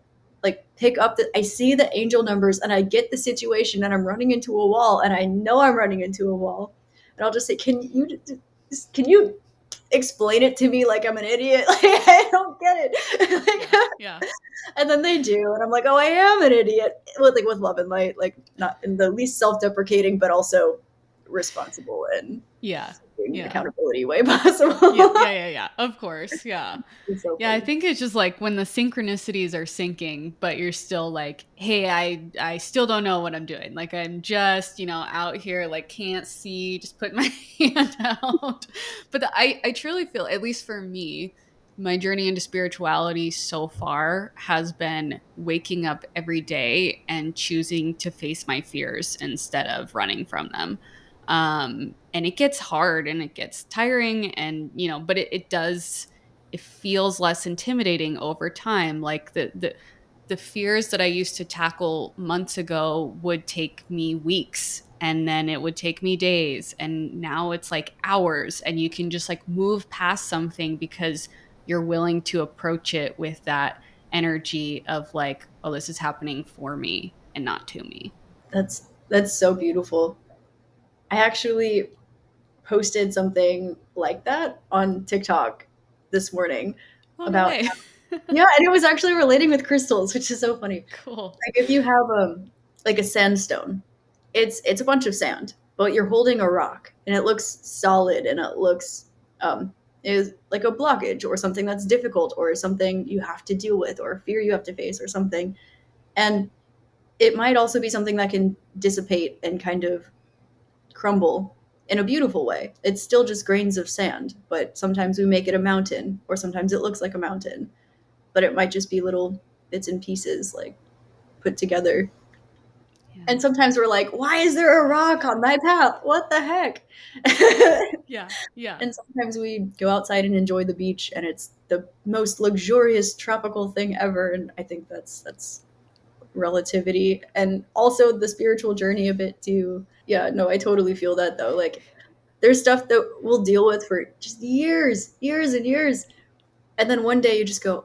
like pick up that I see the angel numbers and I get the situation and I'm running into a wall and I know I'm running into a wall, and I'll just say, can you explain it to me like I'm an idiot? Like I don't get it. Yeah, Like, yeah, and then they do, and I'm like, oh, I am an idiot, with love and light, like not in the least self-deprecating, but also responsible and yeah, yeah. accountability way possible. Yeah, yeah, yeah, yeah. Of course. Yeah. It's so Yeah, I funny. think it's just like when the synchronicities are syncing, but you're still like, hey, I still don't know what I'm doing. Like I'm just, out here, like can't see, just put my hand out. But I truly feel, at least for me, my journey into spirituality so far has been waking up every day and choosing to face my fears instead of running from them. And it gets hard and it gets tiring, and but it feels less intimidating over time. Like the fears that I used to tackle months ago would take me weeks, and then it would take me days, and now it's like hours, and you can just like move past something because you're willing to approach it with that energy of like, oh, this is happening for me and not to me. That's so beautiful. I actually posted something like that on TikTok this morning Oh, no about, way. yeah, and it was actually relating with crystals, which is so funny. Cool. Like if you have like a sandstone, it's a bunch of sand, but you're holding a rock and it looks solid and it looks is like a blockage or something that's difficult or something you have to deal with or a fear you have to face or something. And it might also be something that can dissipate and kind of crumble in a beautiful way. It's still just grains of sand, but sometimes we make it a mountain or sometimes it looks like a mountain, but it might just be little bits and pieces like put together. Yeah. And sometimes we're like, why is there a rock on my path? What the heck? Yeah. Yeah. And sometimes we go outside and enjoy the beach and it's the most luxurious tropical thing ever. And I think that's relativity and also the spiritual journey a bit too. Yeah, no, I totally feel that though. Like there's stuff that we'll deal with for just years, years and years. And then one day you just go,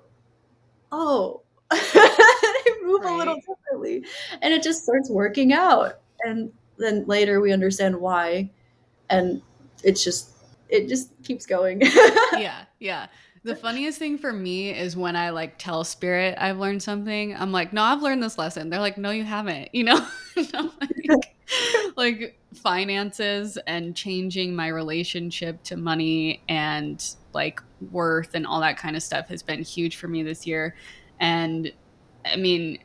oh, I move a little Right. differently. And it just starts working out. And then later we understand why. And it just keeps going. Yeah, yeah. The funniest thing for me is when I like tell spirit I've learned something. I'm like, no, I've learned this lesson. They're like, no, you haven't. Like finances and changing my relationship to money and like worth and all that kind of stuff has been huge for me this year. And I mean,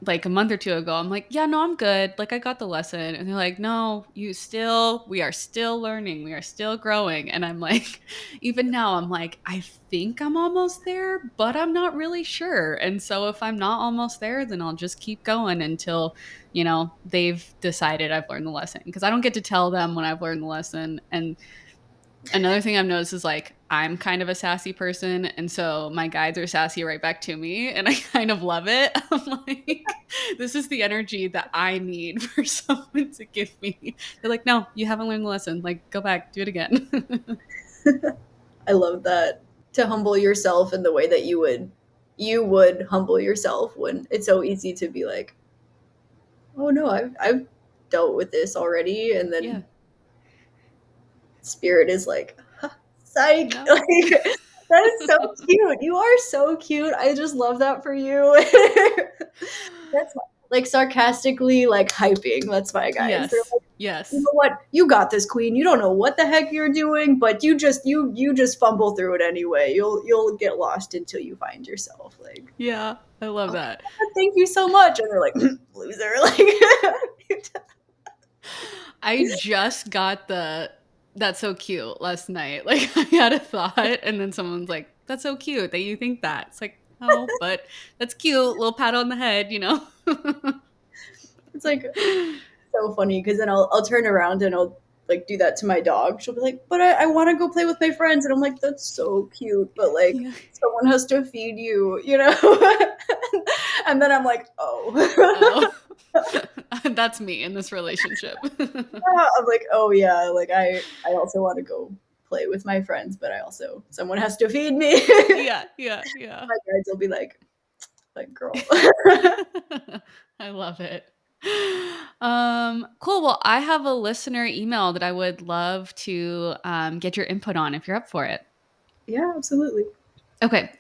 like a month or two ago, I'm like, yeah, no, I'm good. Like I got the lesson. And they're like, no, we are still learning. We are still growing. And I'm like, even now, I'm like, I think I'm almost there, but I'm not really sure. And so if I'm not almost there, then I'll just keep going until, they've decided I've learned the lesson. Because I don't get to tell them when I've learned the lesson. And another thing I've noticed is like I'm kind of a sassy person, and so my guides are sassy right back to me, and I kind of love it. I'm like, this is the energy that I need for someone to give me. They're like, no, you haven't learned the lesson. Like, go back, do it again. I love that. To humble yourself in the way that you would humble yourself when it's so easy to be like, oh no, I've dealt with this already, and Yeah, then Spirit is like, psych. Yeah. Like, that is so cute. You are so cute. I just love that for you. That's like sarcastically like hyping. That's my guys. They're Yes. like, you Yes. know what? You got this, queen. You don't know what the heck you're doing, but you just fumble through it anyway. You'll get lost until you find yourself. Like, Yeah. I love oh, that. thank you so much. And they're like, loser. Like, I just got the that's so cute last night. Like I had a thought and then someone's like, that's so cute that you think that. It's like, oh, but that's cute. Little pat on the head, you know? it's like so funny because then I'll turn around and I'll like do that to my dog. She'll be like, "But I want to go play with my friends," and I'm like, "That's so cute, but like Yeah. someone has to feed you, you know." And then I'm like, "Oh." Oh. That's me in this relationship. I'm like, "Oh yeah, like I also want to go play with my friends, but I also someone has to feed me." Yeah, yeah, yeah. My guys will be like girl. I love it. Cool. Well, I have a listener email that I would love to get your input on if you're up for it. Yeah, absolutely. Okay.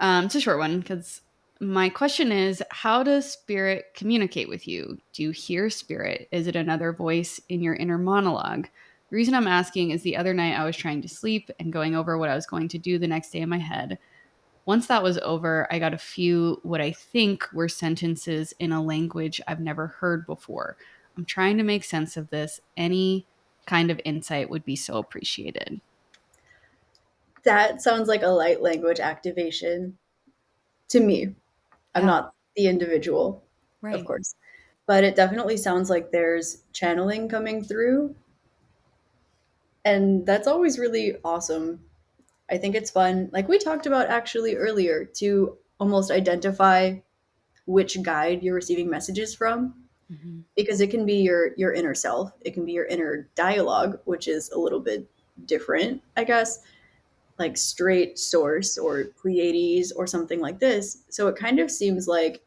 It's a short one because my question is, how does spirit communicate with you? Do you hear spirit? Is it another voice in your inner monologue? The reason I'm asking is the other night I was trying to sleep and going over what I was going to do the next day in my head. Once that was over, I got a few what I think were sentences in a language I've never heard before. I'm trying to make sense of this. Any kind of insight would be so appreciated. That sounds like a light language activation to me. I'm Yeah, not the individual, of right. course. But it definitely sounds like there's channeling coming through. And that's always really awesome. I think it's fun. Like we talked about actually earlier, to almost identify which guide you're receiving messages from, Hmm. because it can be your inner self, it can be your inner dialogue, which is a little bit different, I guess, like straight source or Pleiades or something like this. So it kind of seems like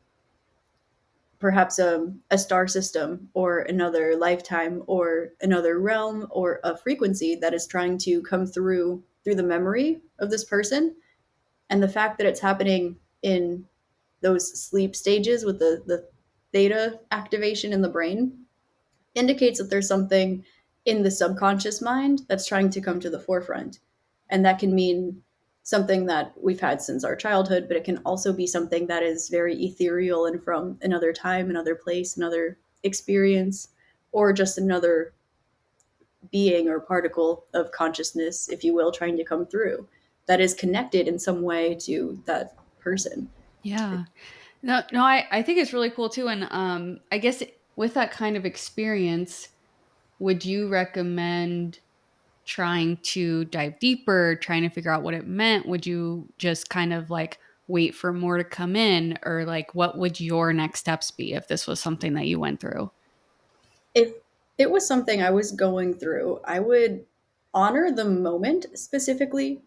perhaps a star system or another lifetime or another realm or a frequency that is trying to come through the memory of this person. And the fact that it's happening in those sleep stages with the theta activation in the brain indicates that there's something in the subconscious mind that's trying to come to the forefront. And that can mean something that we've had since our childhood, but it can also be something that is very ethereal and from another time, another place, another experience, or just another being or particle of consciousness, if you will, trying to come through that is connected in some way to that person. Yeah. No, no, I think it's really cool too. And I guess with that kind of experience, would you recommend trying to dive deeper, trying to figure out what it meant? Would you just kind of like wait for more to come in? Or like, what would your next steps be if this was something that you went through? If it was something I was going through, I would honor the moment specifically.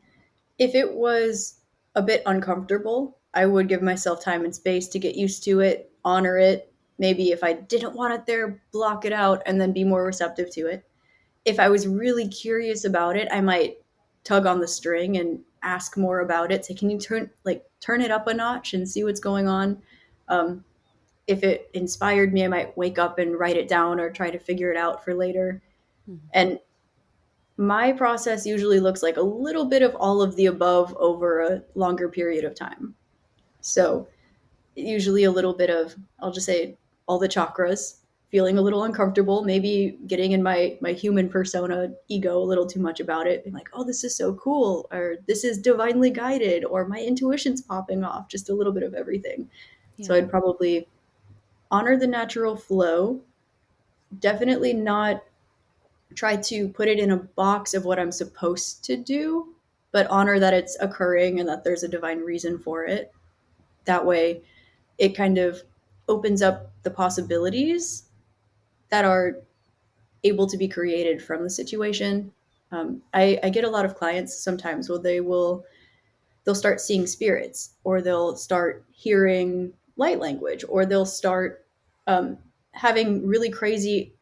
If it was a bit uncomfortable, I would give myself time and space to get used to it, honor it. Maybe if I didn't want it there, block it out and then be more receptive to it. If I was really curious about it, I might tug on the string and ask more about it. Say, can you turn it up a notch and see what's going on? Um, if it inspired me, I might wake up and write it down or try to figure it out for later. Mhm. And my process usually looks like a little bit of all of the above over a longer period of time. So, usually a little bit of, I'll just say, all the chakras, feeling a little uncomfortable, maybe getting in my human persona ego a little too much about it, being like, oh, this is so cool, or this is divinely guided, or my intuition's popping off, just a little bit of everything. So, Yeah. I'd probably honor the natural flow, definitely not try to put it in a box of what I'm supposed to do, but honor that it's occurring and that there's a divine reason for it. That way, it kind of opens up the possibilities that are able to be created from the situation. I get a lot of clients sometimes where they'll start seeing spirits, or they'll start hearing light language, or they'll start um, having really crazy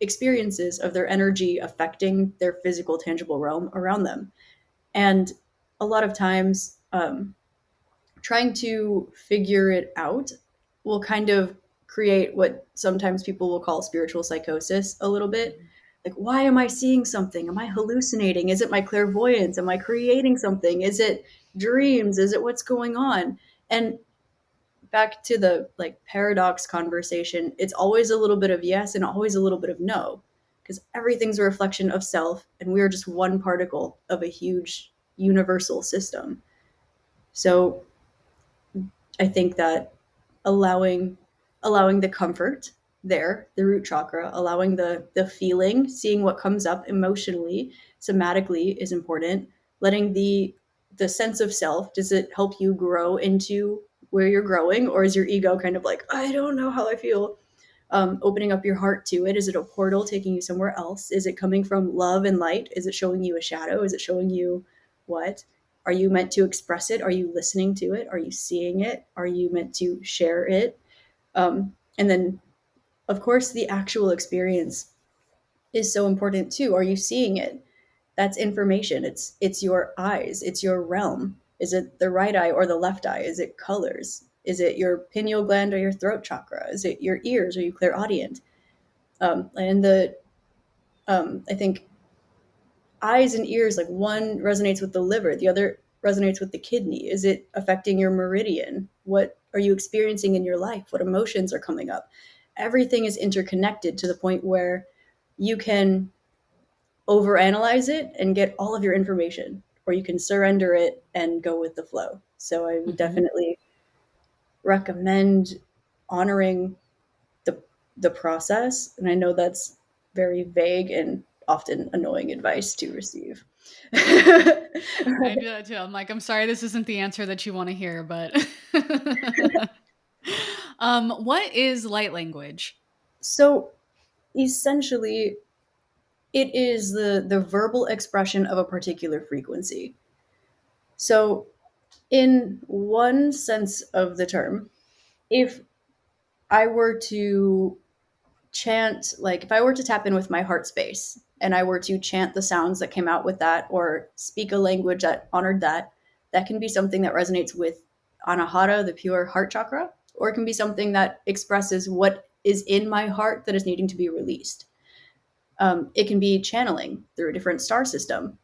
experiences of their energy affecting their physical, tangible realm around them. And a lot of times, trying to figure it out will kind of create what sometimes people will call spiritual psychosis a little bit. Like, why am I seeing something? Am I hallucinating? Is it my clairvoyance? Am I creating something? Is it dreams? Is it what's going on? And back to the like paradox conversation, it's always a little bit of yes and always a little bit of no, because everything's a reflection of self, and we are just one particle of a huge universal system. So I think that allowing allowing the comfort there, the root chakra, allowing the feeling, seeing what comes up emotionally, somatically is important. Letting the sense of self, does it help you grow into where you're growing, or is your ego kind of like, I don't know how I feel? Opening up your heart to it. Is it a portal taking you somewhere else? Is it coming from love and light? Is it showing you a shadow? Is it showing you what? Are you meant to express it? Are you listening to it? Are you seeing it? Are you meant to share it? And then, of course, the actual experience is so important too. Are you seeing it? That's information. It's your eyes. It's your realm. Is it the right eye or the left eye? Is it colors? Is it your pineal gland or your throat chakra? Is it your ears? Are you clairaudient? And the I think eyes and ears, like one resonates with the liver, the other resonates with the kidney. Is it affecting your meridian? What are you experiencing in your life? What emotions are coming up? Everything is interconnected to the point where you can overanalyze it and get all of your information, or you can surrender it and go with the flow. So I would Mm-hmm. definitely recommend honoring the the process. And I know that's very vague and often annoying advice to receive. I do that too. I'm like, I'm sorry, this isn't the answer that you want to hear, but what is light language? So essentially, it is the verbal expression of a particular frequency. So, in one sense of the term, if I were to chant, like if I were to tap in with my heart space and I were to chant the sounds that came out with that, or speak a language that honored that, that can be something that resonates with anahata, the pure heart chakra, or it can be something that expresses what is in my heart that is needing to be released. It can be channeling through a different star system,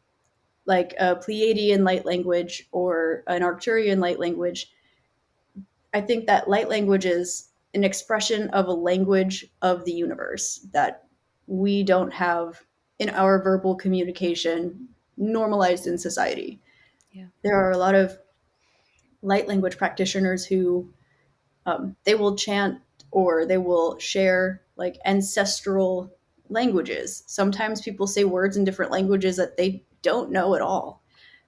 like a Pleiadian light language or an Arcturian light language. I think that light language is an expression of a language of the universe that we don't have in our verbal communication normalized in society. Yeah. There are a lot of light language practitioners who they will chant or they will share like ancestral languages. Sometimes people say words in different languages that they don't know at all.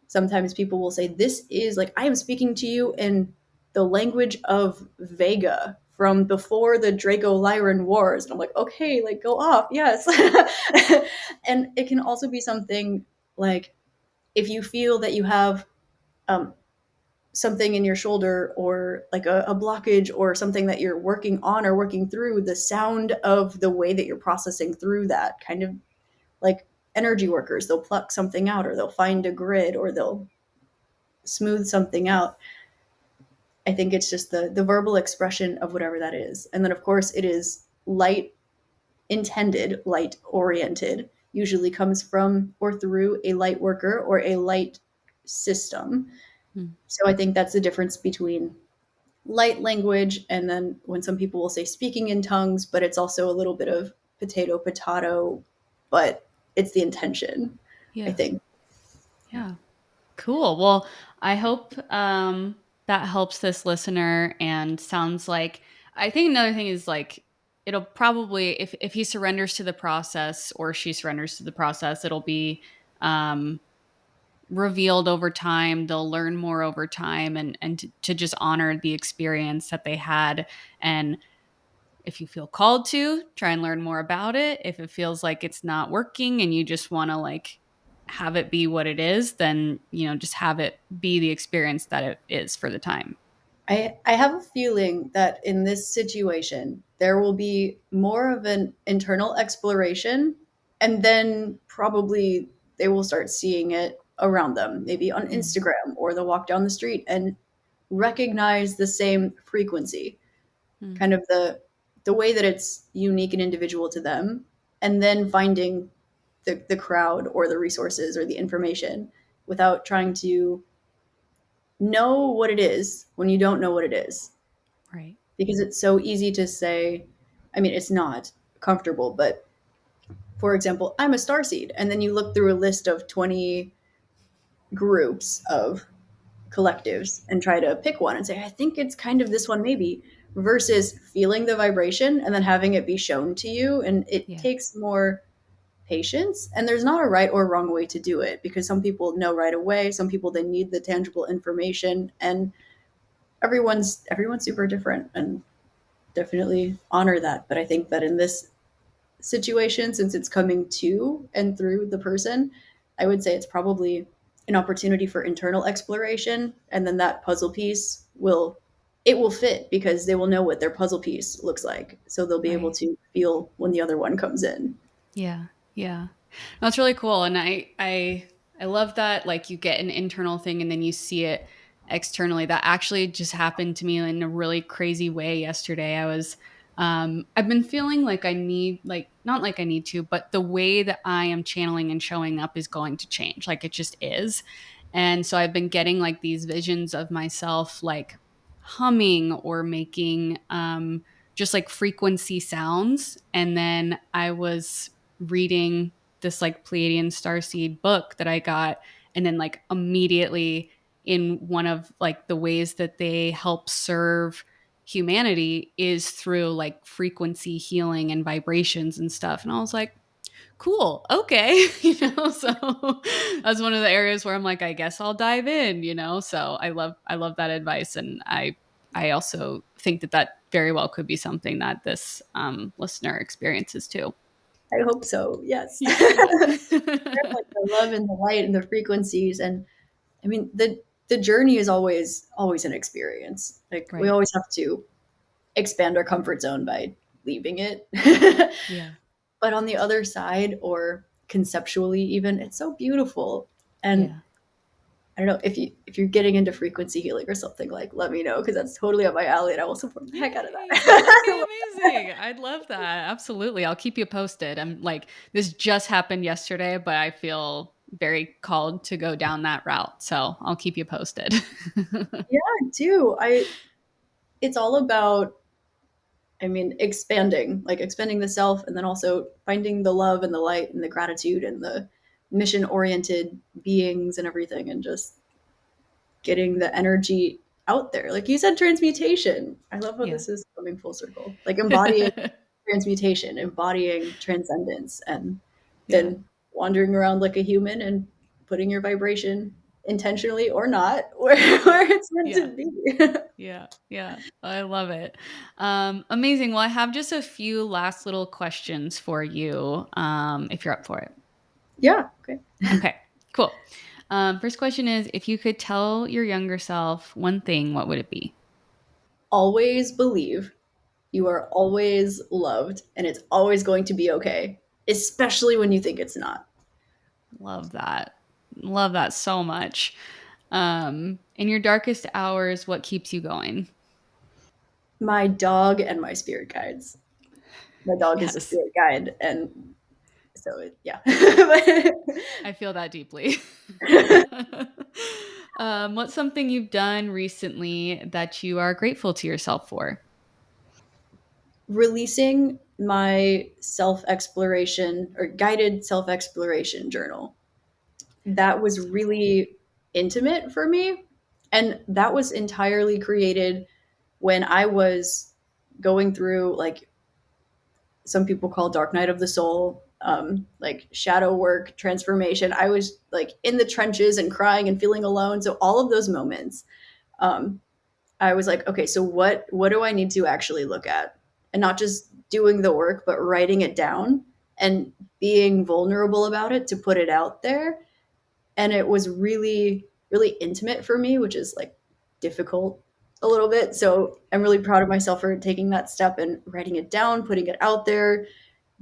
Sometimes people will say, this is like, I am speaking to you in the language of Vega from before the Draco Lyran Wars. And I'm like, okay, like go off. Yes. And it can also be something like if you feel that you have um, something in your shoulder or like a blockage or something that you're working on or working through, the sound of the way that you're processing through that kind of like energy workers, they'll pluck something out or they'll find a grid or they'll smooth something out. I think it's just the verbal expression of whatever that is. And then of course it is light intended, light oriented, usually comes from or through a light worker or a light system. Hmm. So I think that's the difference between light language and then when some people will say speaking in tongues, but it's also a little bit of potato, but it's the intention, I Yeah. think. Yeah. Cool. Well, I hope that helps this listener. And sounds like, I think another thing is like, it'll probably, if he surrenders to the process or she surrenders to the process, it'll be um, revealed over time. They'll learn more over time, and to just honor the experience that they had. And if you feel called to, try and learn more about it. If it feels like it's not working and you just want to like have it be what it is, then, just have it be the experience that it is for the time. I have a feeling that in this situation, there will be more of an internal exploration, and then probably they will start seeing it around them, maybe on Mm, Instagram, or they'll walk down the street and recognize the same frequency, mm, kind of the way that it's unique and individual to them, and then finding the crowd or the resources or the information without trying to know what it is when you don't know what it is, right. because it's so easy to say, I mean, it's not comfortable, but for example, I'm a starseed. And then you look through a list of 20 groups of collectives and try to pick one and say, I think it's kind of this one, maybe, versus feeling the vibration and then having it be shown to you. And it Yeah. takes more patience. And there's not a right or wrong way to do it, because some people know right away. Some people, they need the tangible information. And everyone's super different, and definitely honor that. But I think that in this situation, since it's coming to and through the person, I would say it's probably an opportunity for internal exploration. And then that puzzle piece will fit, because they will know what their puzzle piece looks like. So they'll be able Right. to feel when the other one comes in. Yeah. Yeah. That's really cool. And I love that like you get an internal thing and then you see it externally. That actually just happened to me in a really crazy way yesterday. I've been feeling like I need like not like I need to, but the way that I am channeling and showing up is going to change. Like it just is. And so I've been getting like these visions of myself like humming or making just like frequency sounds. And then I was reading this like Pleiadian starseed book that I got, and then like immediately in one of like the ways that they help serve humanity is through like frequency healing and vibrations and stuff. And I was like, cool, okay. So that's one of the areas where I'm like, I guess I'll dive in. So I love that advice. And I also think that that very well could be something that this listener experiences too. I hope so. Yes. Yeah, yeah. Like the love and the light and the frequencies. And I mean, the journey is always an experience. Like we Right. always have to expand our comfort zone by leaving it. Yeah. But on the other side, or conceptually even, it's so beautiful. And Yeah. I don't know, if you're getting into frequency healing or something, like, let me know, because that's totally up my alley, and I will support the heck out of Yay. Okay, that. amazing. I'd love that. Absolutely. I'll keep you posted. I'm like, this just happened yesterday, but I feel very called to go down that route. So I'll keep you posted. Yeah, I do. I It's all about, I mean, expanding the self, and then also finding the love and the light and the gratitude and the mission oriented beings and everything, and just getting the energy out there. Like you said, transmutation. I love how Yeah. this is coming full circle. Like embodying transmutation, embodying transcendence, and Yeah. then wandering around like a human and putting your vibration, intentionally or not, where it's meant Yeah. to be. Yeah. Yeah. I love it. Amazing. Well, I have just a few last little questions for you, if you're up for it. Yeah. Okay. Okay, cool. First question is if you could tell your younger self one thing, what would it be? Always believe you are always loved, and it's always going to be okay, especially when you think it's not. Love that. Love that so much. In your darkest hours, what keeps you going? My dog and my spirit guides. My dog is a Yes, spirit guide, and so yeah. I feel that deeply. What's something you've done recently that you are grateful to yourself for? Releasing my self exploration, or guided self exploration journal, that was really intimate for me. And that was entirely created when I was going through, like, some people call dark night of the soul, like shadow work, transformation. I was like in the trenches and crying and feeling alone. So all of those moments, um, I was like, okay, so what do I need to actually look at? And not just doing the work, but writing it down and being vulnerable about it to put it out there. And it was really, really intimate for me, which is like difficult a little bit. So I'm really proud of myself for taking that step and writing it down, putting it out there,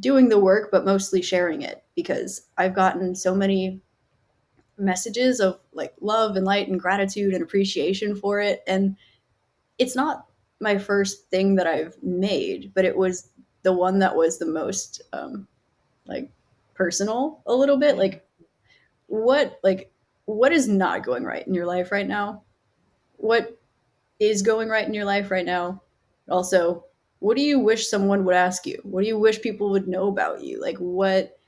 doing the work, but mostly sharing it because I've gotten so many messages of like love and light and gratitude and appreciation for it. And it's not my first thing that I've made, but it was the one that was the most like personal a little bit. Yeah. Like what is not going right in your life right now? What is going right in your life right now? Also, what do you wish someone would ask you? What do you wish people would know about you? Like what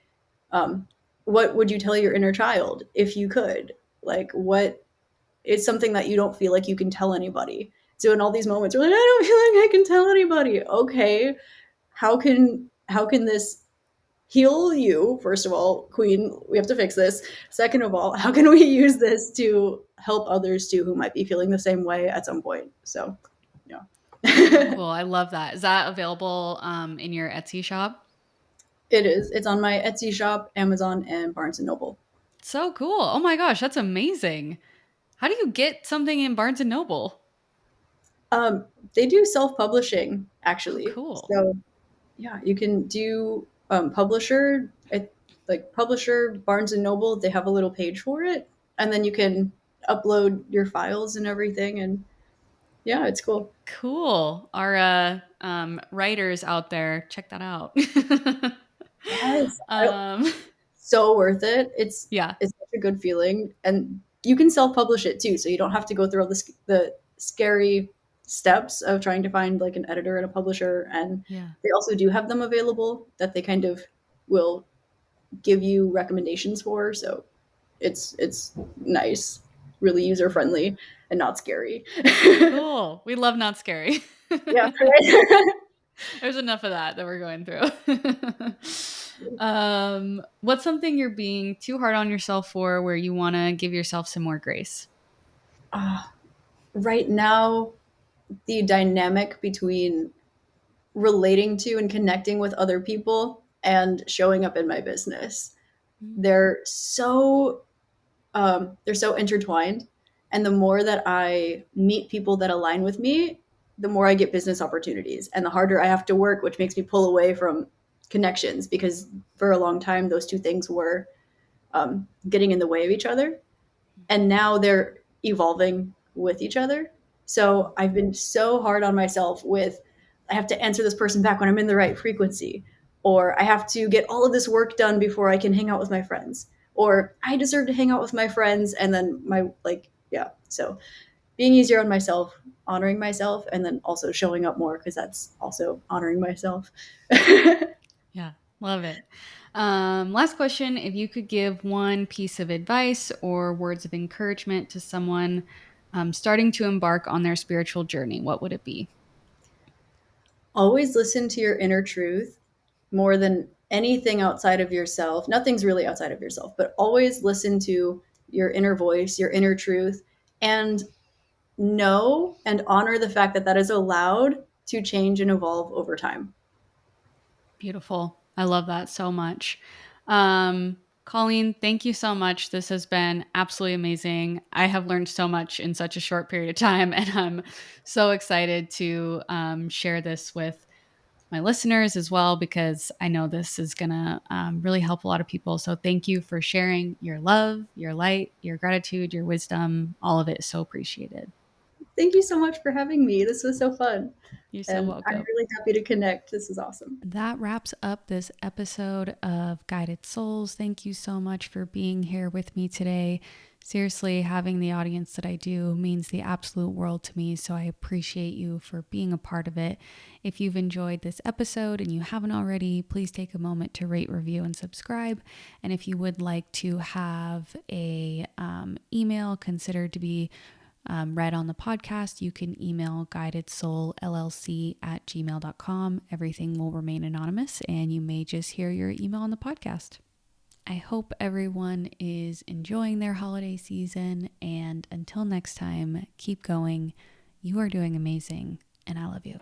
would you tell your inner child if you could? Like what is something that you don't feel like you can tell anybody? So in all these moments, we're like, I don't feel like I can tell anybody. Okay, how can this heal you? First of all, Queen, we have to fix this. Second of all, how can we use this to help others too who might be feeling the same way at some point? So, yeah. So cool. I love that. Is that available in your Etsy shop? It is. It's on my Etsy shop, Amazon, and Barnes and Noble. So cool. Oh my gosh, that's amazing. How do you get something in Barnes and Noble? Um, they do self-publishing Oh, actually. cool. So yeah, you can do publisher, like publisher Barnes and Noble. They have a little page for it, and then you can upload your files and everything. And yeah, it's cool. Cool. Our writers out there, check that out. Yes, um, so worth it. yeah. It's such a good feeling, and you can self-publish it too, so you don't have to go through all the scary steps of trying to find like an editor and a publisher. And Yeah. they also do have them available that they kind of will give you recommendations for. So it's nice, really user friendly, and not scary. Cool. We love not scary. Yeah, right. There's enough of that we're going through. What's something you're being too hard on yourself for where you want to give yourself some more grace? uh, right now, the dynamic between relating to and connecting with other people and showing up in my business, Mm. they're so intertwined. And the more that I meet people that align with me, the more I get business opportunities and the harder I have to work, which makes me pull away from connections because for a long time those two things were getting in the way of each other, and now they're evolving with each other. So I've been so hard on myself with I have to answer this person back when I'm in the right frequency, or I have to get all of this work done before I can hang out with my friends, or I deserve to hang out with my friends and then my like yeah. So being easier on myself, honoring myself, and then also showing up more because that's also honoring myself. Yeah, love it. Last question. If you could give one piece of advice or words of encouragement to someone starting to embark on their spiritual journey, what would it be? Always listen to your inner truth more than anything outside of yourself. Nothing's really outside of yourself, but always listen to your inner voice, your inner truth, and know and honor the fact that that is allowed to change and evolve over time. Beautiful. I love that so much. Um, Colleen, thank you so much. This has been absolutely amazing. I have learned so much in such a short period of time, and I'm so excited to share this with my listeners as well because I know this is going to really help a lot of people. So thank you for sharing your love, your light, your gratitude, your wisdom. All of it is so appreciated. Thank you so much for having me. This was so fun. You're so And I'm welcome. really happy to connect. This is awesome. That wraps up this episode of Guided Souls. Thank you so much for being here with me today. Seriously, having the audience that I do means the absolute world to me, so I appreciate you for being a part of it. If you've enjoyed this episode and you haven't already, please take a moment to rate, review, and subscribe. And if you would like to have a email considered to be read on the podcast, you can email guidedsoullllc@gmail.com. Everything will remain anonymous and you may just hear your email on the podcast. I hope everyone is enjoying their holiday season, and until next time, keep going. You are doing amazing, and I love you.